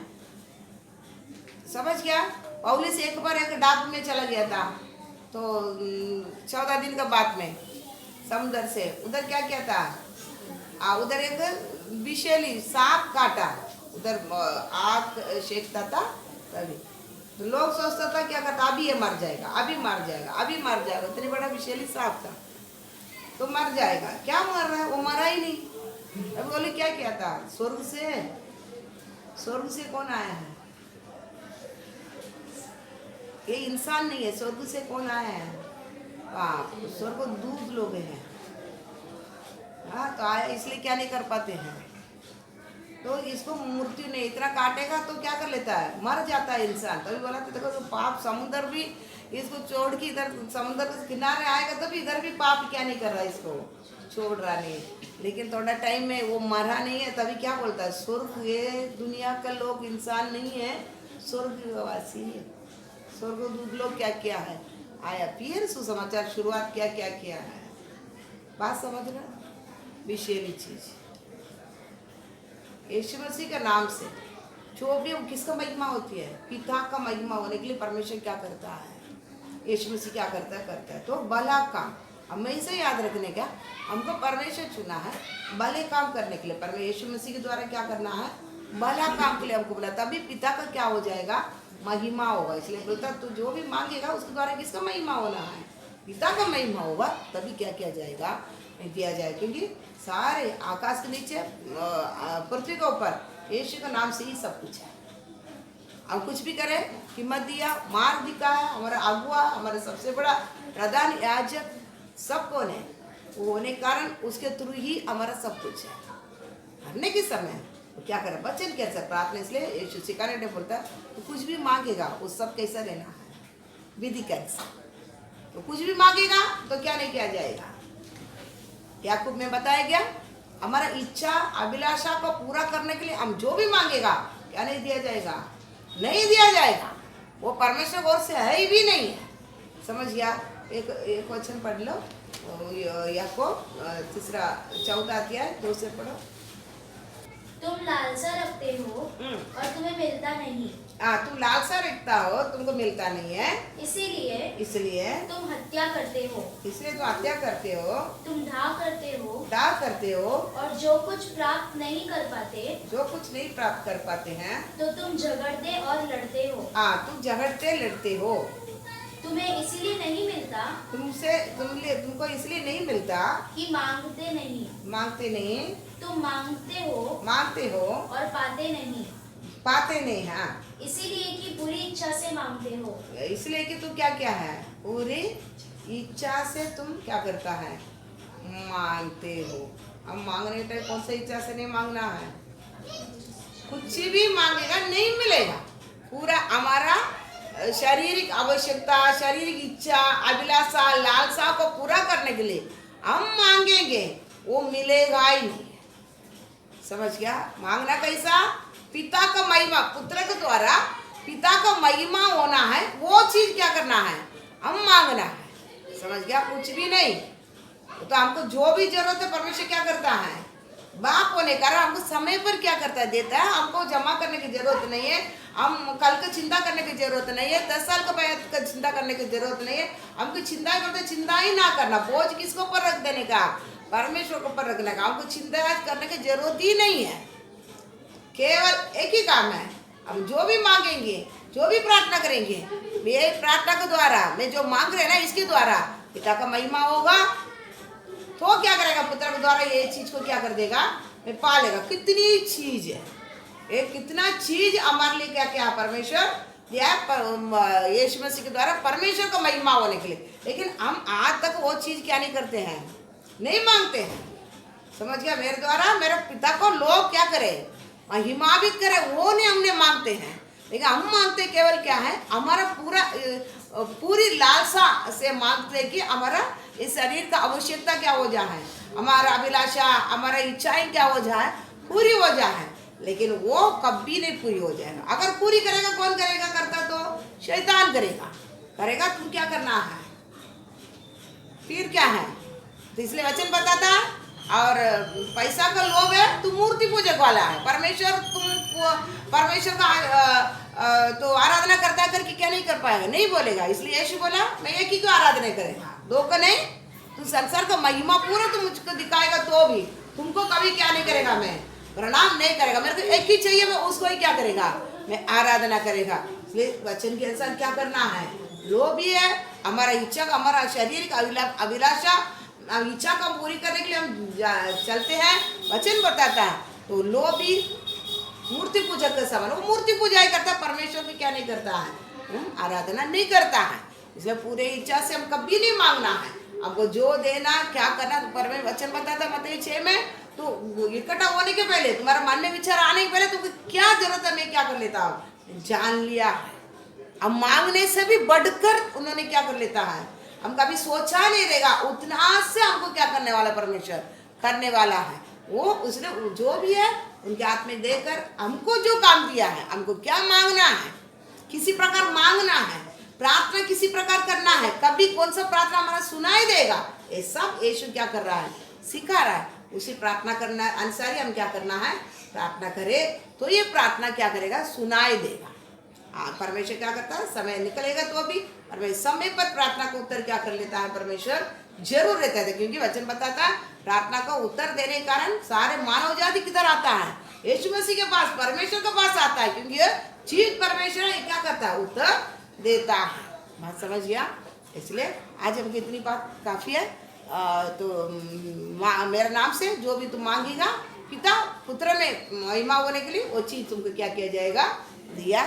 समझ गया। पौलुस एक बार एक डाक में चला गया था, तो 14 दिन का बाद में समुद्र से उधर क्या किया था, उधर एक विषैली सांप काटा, उधर आग सेकता था। तभी तो लोग सोचता था क्या करता, अभी ये मर जाएगा, अभी मर जाएगा, अभी मर जाएगा। इतनी बड़ा विषैली सांप था तो मर जाएगा। क्या मर रहा है, वो मरा ही नहीं। अब बोले क्या किया था, स्वर्ग से कौन आया है, ये इंसान नहीं है, स्वर्ग से कौन आया है, स्वर्ग दूध लोग हैं। तो आया इसलिए क्या नहीं कर पाते हैं, तो इसको मृत्यु नहीं, इतना काटेगा तो क्या कर लेता है, मर जाता है इंसान। तभी बोला था देखो, तो पाप समुद्र भी इसको छोड़ के इधर समुद्र के किनारे आएगा तो भी इधर भी पाप क्या नहीं कर रहा, इसको छोड़ रहा नहीं। लेकिन थोड़ा टाइम में वो मरा नहीं है, तभी क्या बोलता है, स्वर्ग ये दुनिया का लोग इंसान नहीं है, स्वर्गवासी है। स्वर्गदूत लोग क्या किया है, आया फिर सुसमाचार शुरुआत क्या क्या किया है। बात समझ रहा, विषैली चीज यीशु मसीह के नाम से जो भी किसका महिमा होती है, पिता का महिमा होने के लिए परमेश्वर क्या करता है, यीशु मसीह क्या करता है तो भला काम। हमें इसे याद रखने का, हमको परमेश्वर चुना है भले काम करने के लिए। परमेश्वर यीशु मसीह के द्वारा क्या करना है, भला काम के लिए हमको बोला, तभी पिता का क्या हो जाएगा, महिमा होगा। इसलिए बोलता तो जो भी मांगेगा उसके द्वारा किसका महिमा होना है, पिता का महिमा होगा, तभी क्या किया जाएगा, दिया जाएगा। क्योंकि सारे आकाश के नीचे पृथ्वी के ऊपर यीशु के नाम से ही सब कुछ है। हम कुछ भी करें, हिम्मत दिया, मार्ग दिखाया, हमारा अगुआ, हमारा सबसे बड़ा प्रधान याजक सब कौन है? वो होने के कारण उसके थ्रू ही हमारा सब कुछ है। मरने के समय वो क्या करे? वचन कैसा प्रार्थना, इसलिए यीशु सिखाने ने बोलता तो कुछ भी मांगेगा वो सब कैसा रहना है, विधि कैसा। तो कुछ भी मांगेगा तो क्या नहीं किया जाएगा। याकूब में बताया गया हमारा इच्छा अभिलाषा को पूरा करने के लिए हम जो भी मांगेगा क्या नहीं दिया जाएगा, नहीं दिया जाएगा। वो परमेश्वर की ओर से है ही भी नहीं है। समझ गया? एक वचन पढ़ लो, याकूब 3-4 अध्याय 2 से पढ़ो। तुम लालसा रखते हो और तुम्हें मिलता नहीं। तुम लालसा रखता हो, तुमको मिलता नहीं है, इसलिए तुम हत्या करते हो, इसलिए तुम हत्या करते हो, तुम ढा करते हो और जो कुछ प्राप्त नहीं प्राप्त कर पाते हैं तो तुम झगड़ते और लड़ते हो। तुम झगड़ते लड़ते हो। तुम्हें इसलिए नहीं मिलता, तुमको इसलिए नहीं मिलता कि मांगते नहीं। तुम मांगते हो और पाते नहीं। हाँ, इसीलिए कि पूरी इच्छा से मांगते हो। इसलिए कि तुम क्या है, पूरी इच्छा से तुम क्या करता है, मांगते हो। हम मांगने टाइम कौन सी इच्छा से नहीं मांगना है, कुछ भी मांगेगा नहीं मिलेगा। पूरा हमारा शारीरिक आवश्यकता, शारीरिक इच्छा, अभिलाषा, लालसा को पूरा करने के लिए हम मांगेंगे, वो मिलेगा ही नहीं। समझ गया? मांगना कैसा? पिता का महिमा, पुत्र के द्वारा पिता का महिमा होना है, वो चीज क्या करना है, हम मांगना है। समझ गया? कुछ भी नहीं। तो हमको जो भी जरूरत है परमेश्वर क्या करता है, बाप होने कारण हमको समय पर क्या करता है, देता है। हमको जमा करने की जरूरत नहीं है, हम कल का चिंता करने की जरूरत नहीं है, 10 साल का बाद का चिंता करने की जरूरत नहीं है। हमको चिंता करते, चिंता ही ना करना। बोझ किसको ऊपर रख देने का, परमेश्वर को ऊपर रखने का। हमको चिंता करने की जरूरत ही नहीं है। केवल एक ही काम है, हम जो भी मांगेंगे, जो भी प्रार्थना करेंगे, मेरे प्रार्थना के द्वारा, मैं जो मांग रहे ना इसके द्वारा पिता का महिमा होगा। तो क्या करेगा, पुत्र के द्वारा ये चीज को क्या कर देगा, मैं पा लेगा। कितनी चीज है, एक कितना चीज हमारे लिए क्या क्या परमेश्वर दिया यीशु मसीह के द्वारा परमेश्वर का महिमा होने के लिए। लेकिन हम आज तक वो चीज क्या नहीं करते हैं, नहीं मांगते हैं। समझ गया? मेरे द्वारा मेरे पिता को लोग क्या करे, महिमा भी करे, वो नहीं हमने मांगते हैं। लेकिन हम मांगते केवल क्या है, हमारा पूरी लालसा से मांगते कि हमारा इस शरीर का आवश्यकता क्या हो जाए, हमारा अभिलाषा, हमारा इच्छाएं क्या हो जाए, पूरी हो जाए। लेकिन वो कभी नहीं पूरी हो जाएगा। अगर पूरी करेगा कौन करेगा, करता तो शैतान करेगा। तुम क्या करना है, फिर क्या है। तो इसलिए वचन बताता है, और पैसा का लोभ है तू मूर्ति पूजक वाला है। परमेश्वर का तो आराधना करता करके क्या नहीं कर पाएगा, नहीं बोलेगा। इसलिए यीशु बोला मैं एक ही को आराधना करेगा, दो को नहीं। तू संसार का महिमा पूरा तुम मुझको दिखाएगा तो भी तुमको कभी क्या नहीं करेगा, मैं प्रणाम नहीं करेगा। मेरे को एक ही चाहिए, मैं उसको ही क्या करेगा, मैं आराधना करेगा। इसलिए वचन के अनुसार क्या करना है, लोभ भी है हमारा इच्छा, हमारा शारीरिक अभिलाषा, इच्छा को पूरी करने के लिए हम चलते हैं। वचन बताता है तो लोभ भी मूर्ति पूजक का समान, वो मूर्ति पूजा ही करता है, परमेश्वर की क्या नहीं करता है, आराधना नहीं करता है। इसलिए पूरे इच्छा से हम कभी नहीं मांगना है। हमको जो देना क्या करना, परमेश्वर वचन बताता मत्ती 6 में, तो इकट्ठा होने के पहले, तुम्हारा मन में विचार आने के पहले तुमको क्या जरूरत है मैं क्या कर लेता हूँ, जान लिया है। अब मांगने से भी बढ़कर उन्होंने क्या कर लेता है, हम कभी सोचा नहीं रहेगा, उतना से हमको क्या करने वाला परमेश्वर करने वाला है। वो उसने जो भी है उनके हाथ में देकर हमको जो काम दिया है, हमको क्या मांगना है, किसी प्रकार मांगना है, प्रार्थना किसी प्रकार करना है, कभी कौन सा प्रार्थना हमारा सुनाई देगा, ये सब यीशु क्या कर रहा है, सिखा रहा है। उसी प्रार्थना करना अनुसार ही हम क्या करना है, प्रार्थना करे तो ये प्रार्थना क्या करेगा, सुनाई देगा। परमेश्वर क्या करता है, समय निकलेगा तो भी परमेश्वर समय पर प्रार्थना को उत्तर क्या कर लेता है, परमेश्वर जरूर रहता है। क्योंकि वचन बताता है प्रार्थना का उत्तर देने के कारण सारे मानव जाति किधर आता है, यीशु मसीह के पास, परमेश्वर के पास आता है। क्योंकि ये चीज परमेश्वर क्या करता है, उत्तर देता है। बात समझ गया? इसलिए आज हमको इतनी बात काफी है। तो मेरे नाम से जो भी तुम मांगेगा पिता पुत्र में महिमा होने के लिए वो चीज तुमको क्या किया जाएगा, दिया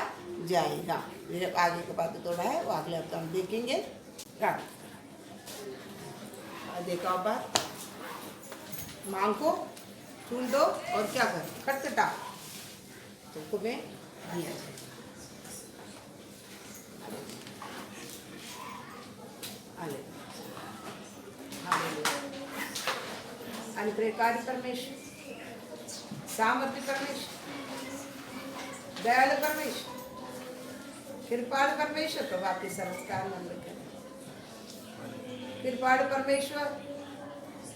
जाएगा। मेरे आगे का बात थोड़ा है, वो अगले हफ्ते हम देखेंगे। देखा बात, मांग को छूल दो और क्या कर, खटखटा तो तुम्हें दिया जाए। अनुग्रहकारी परमेश्वर, सामर्थ्य परमेश्वर, दयालु परमेश्वर, कृपालु परमेश्वर, प्रभु आपके संस्कार मन रखें। कृपालु परमेश्वर,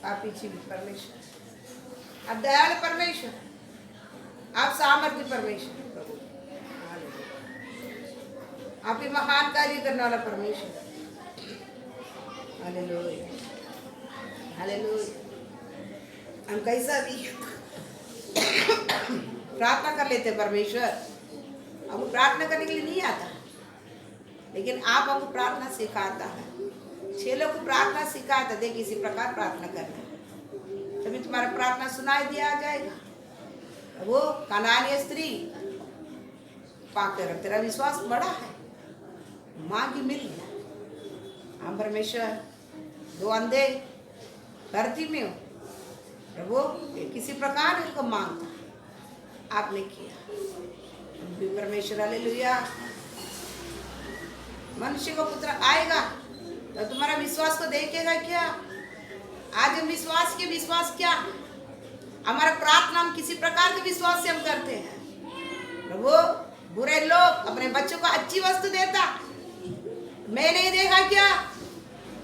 आप जीवित परमेश्वर, आप दयालु परमेश्वर, आप सामर्थ्य परमेश्वर, प्रभु आप ही महान कार्य करने वाला परमेश्वर। Hallelujah, hallelujah. हम कैसा भी प्रार्थना कर लेते परमेश्वर, हमको प्रार्थना करने के लिए नहीं आता, लेकिन आप हमको प्रार्थना सिखाता है। चेलों को प्रार्थना सिखाता, देख इसी प्रकार प्रार्थना करना, तभी तुम्हारा प्रार्थना सुनाई दिया जाएगा। वो कनानीय स्त्री पाकर तेरा विश्वास बड़ा है, मांगी मिल गया। हम परमेश्वर दो अंधे धरती में हो प्रभु, किसी प्रकार उनको मांगता आपने किया परमेश्वर। हालेलुया। मनुष्य को पुत्र आएगा तो तुम्हारा विश्वास को देखेगा क्या? आज हम विश्वास क्या, हमारा प्रार्थना हम किसी प्रकार के विश्वास से हम करते हैं प्रभु। बुरे लोग अपने बच्चों को अच्छी वस्तु देता, मैं नहीं देगा क्या?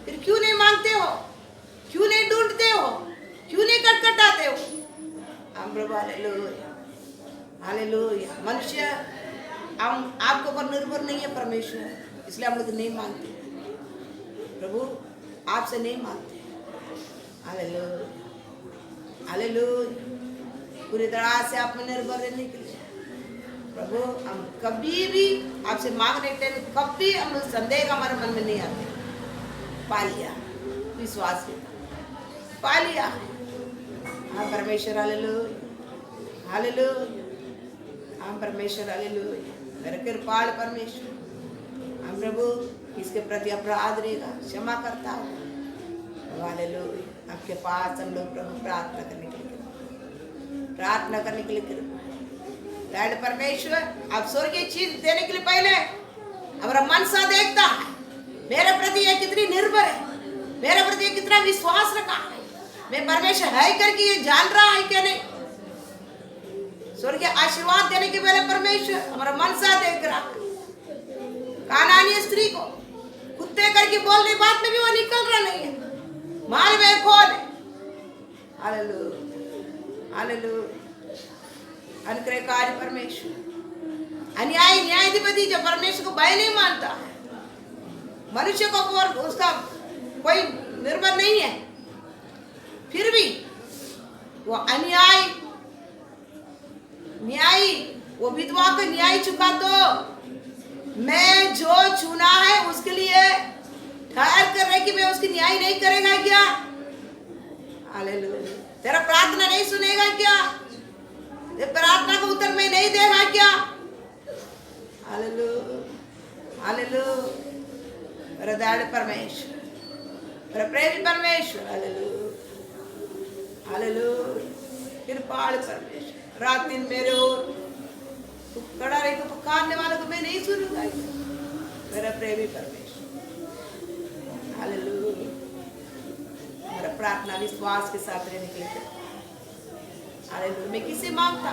फिर क्यों नहीं मांगते हो, क्यों नहीं ढूंढते हो, क्यों नहीं खटखटाते हो? हम प्रभु हालेलुया, हालेलुया। मनुष्य हम आपके ऊपर निर्भर नहीं है परमेश्वर, इसलिए हम लोग नहीं मांगते प्रभु, आपसे नहीं मांगते। Hallelujah, hallelujah. पूरी तरह से आप में निर्भर रहने के लिए प्रभु, हम कभी भी आपसे मांगने के टाइम कभी हम लोग संदेह हमारे मन में नहीं आते। पा लिया विश्वास के, पा लिया। हाँ परमेश्वर, हालेलुया, हालेलुया। हाँ परमेश्वर, हालेलुया। मेरे कृपाल परमेश्वर, हम प्रभु इसके प्रति अपराध रहेगा क्षमा करता हूँ। हालेलुया। आपके पास हम लोग प्रभु प्रार्थना करने के लिए लैड परमेश्वर, आप स्वर्गीय चीज देने के लिए पहले हमारा मन सा देखता है, मेरे प्रति ये कितनी निर्भर है, मेरे प्रति ये कितना विश्वास रखा है, मैं परमेश्वर है करके ये जान रहा है क्या नहीं। स्वर्गीय आशीर्वाद देने के पहले परमेश्वर हमारा मन सा देख रहा। कानानी स्त्री को कुत्ते करके बोलने बात में भी वो निकल रहा नहीं है, माल में कौन है। Hallelujah, hallelujah. अनुग्रहकारी परमेश्वर, न्यायाधिपति जो परमेश्वर को भय नहीं मानता है, मनुष्य को उसका कोई निर्भर नहीं है, फिर भी वो न्यायी वो विधवा को न्याय चुका, तो मैं जो चुना है उसके लिए ठहर कर रहे कि मैं उसकी न्याय नहीं करेगा क्या? हालेलुया। तेरा प्रार्थना नहीं सुनेगा क्या? प्रार्थना का उत्तर में नहीं देगा क्या? Hallelujah, hallelujah. मेरा दयालु परमेश्वर, मेरा प्रेमी परमेश्वर, हालेलुया, हालेलुया। कृपालु परमेश्वर, रात दिन मेरे ओर तू खड़ा रहे, पुकारने वाले को मैं नहीं सुनूंगा। मेरा प्रेमी परमेश्वर, हालेलुया। मेरा प्रार्थना विश्वास के साथ रहने के लिए, हालेलुया। मैं किसे मांगता,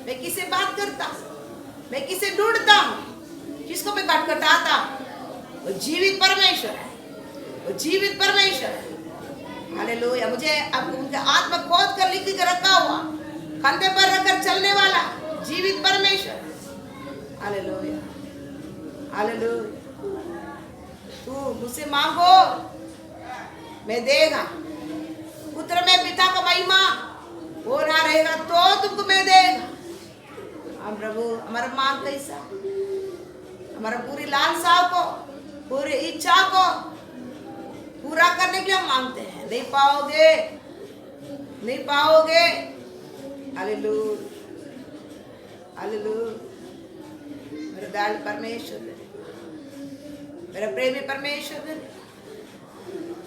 मैं किसे बात करता, मैं किसे ढूंढता हूँ, किसको मैं खटखटाता, वो जीवित परमेश्वर है, वो जीवित परमेश्वर है। हालेलुया। मुझे अब उनके आत्मा खोद कर लिख कर रखा हुआ, कंधे पर रखकर चलने वाला जीवित परमेश्वर। Hallelujah, hallelujah. तू मुझसे मांगो मैं देगा, पुत्र में पिता का महिमा हो रहा रहेगा तो तुमको मैं देगा। हम प्रभु हमारा मांग कैसा, हमारा पूरी लालसा को, पूरी इच्छा को पूरा करने के लिए हम मांगते हैं, नहीं पाओगे, नहीं पाओगे। Hallelujah, hallelujah. दयालु परमेश्वर मेरा प्रेमी परमेश्वर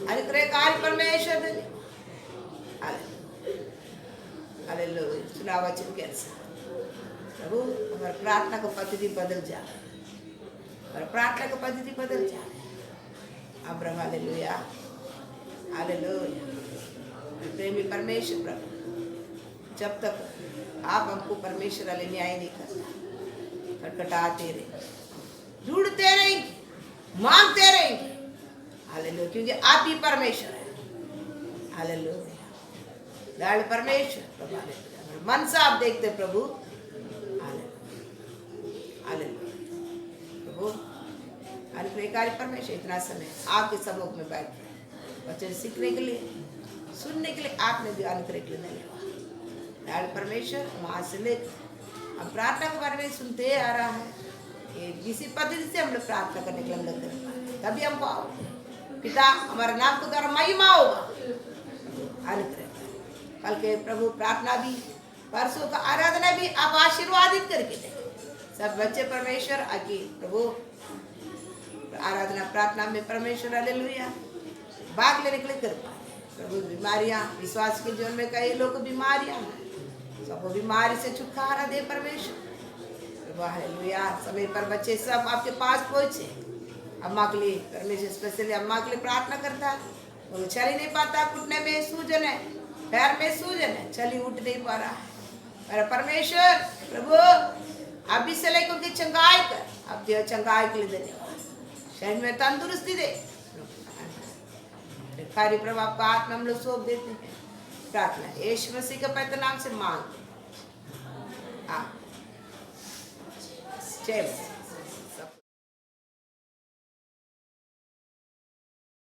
अनुग्रहकारी परमेश्वर हालेलुया। सुना वचन के अनुसार प्रभु हमारी प्रार्थना को पद्धति बदल जा, और प्रार्थना की पद्धति बदल जा। Abraham hallelujah hallelujah. प्रेमी परमेश्वर प्रभु, जब तक आप हमको परमेश्वर वाले न्याय नहीं करना, खटखटाते रहे, ढूंढते रहेंगे, मांगते रहेंगे। हालेलुया, क्योंकि आप ही परमेश्वर है। हालेलुया, दयालु परमेश्वर प्रभु, हालेलुया। मन से आप देखते प्रभु। हालेलुया प्रभु, अनुग्रहकारी परमेश्वर, इतना समय आपके सम्मुख में बैठ वचन सीखने के लिए, सुनने के लिए आपने भी अनुग्रह के लिए दयालु परमेश्वर, वहाँ से लेकर हम प्रार्थना के बारे में सुनते आ रहा है कि किसी पद्धति से हम लोग प्रार्थना करने के लिए हम लोग कर पाए, तभी हम पाओ पिता हमारे नाम को द्वारा महिमा होगा। अनुग्रह कल के प्रभु प्रार्थना भी, परसों का आराधना भी आप आशीर्वादित करके दें। सब बच्चे परमेश्वर आगे प्रभु आराधना प्रार्थना में परमेश्वर हालेलुया भाग लेने के लिए कर पाए। प्रभु बीमारियां, विश्वास के जीवन में कई लोग बीमारियां हैं, सबको बीमारी से छुटकारा दे परमेश्वर प्रभु। हालेलुया, समय पर बच्चे सब आपके पास पहुंचे। अम्मा के लिए परमेश्वर स्पेशली अम्मा के लिए प्रार्थना करता है, वो चल ही नहीं पाता, घुटने में सूजन है, पैर में सूजन है, चली उठ नहीं पा रहा है। पर परमेश्वर प्रभु अभी से लेकर उनकी चंगाई कर, अब दियो चंगाई के लिए धन्यवाद, शरीर में तंदुरुस्ती दे। कार्य प्रभु आपका हाथ में हम लोग सौंप देते हैं। प्रार्थना यीशु मसीह के पवित्र नाम से मांग। जय मसीह।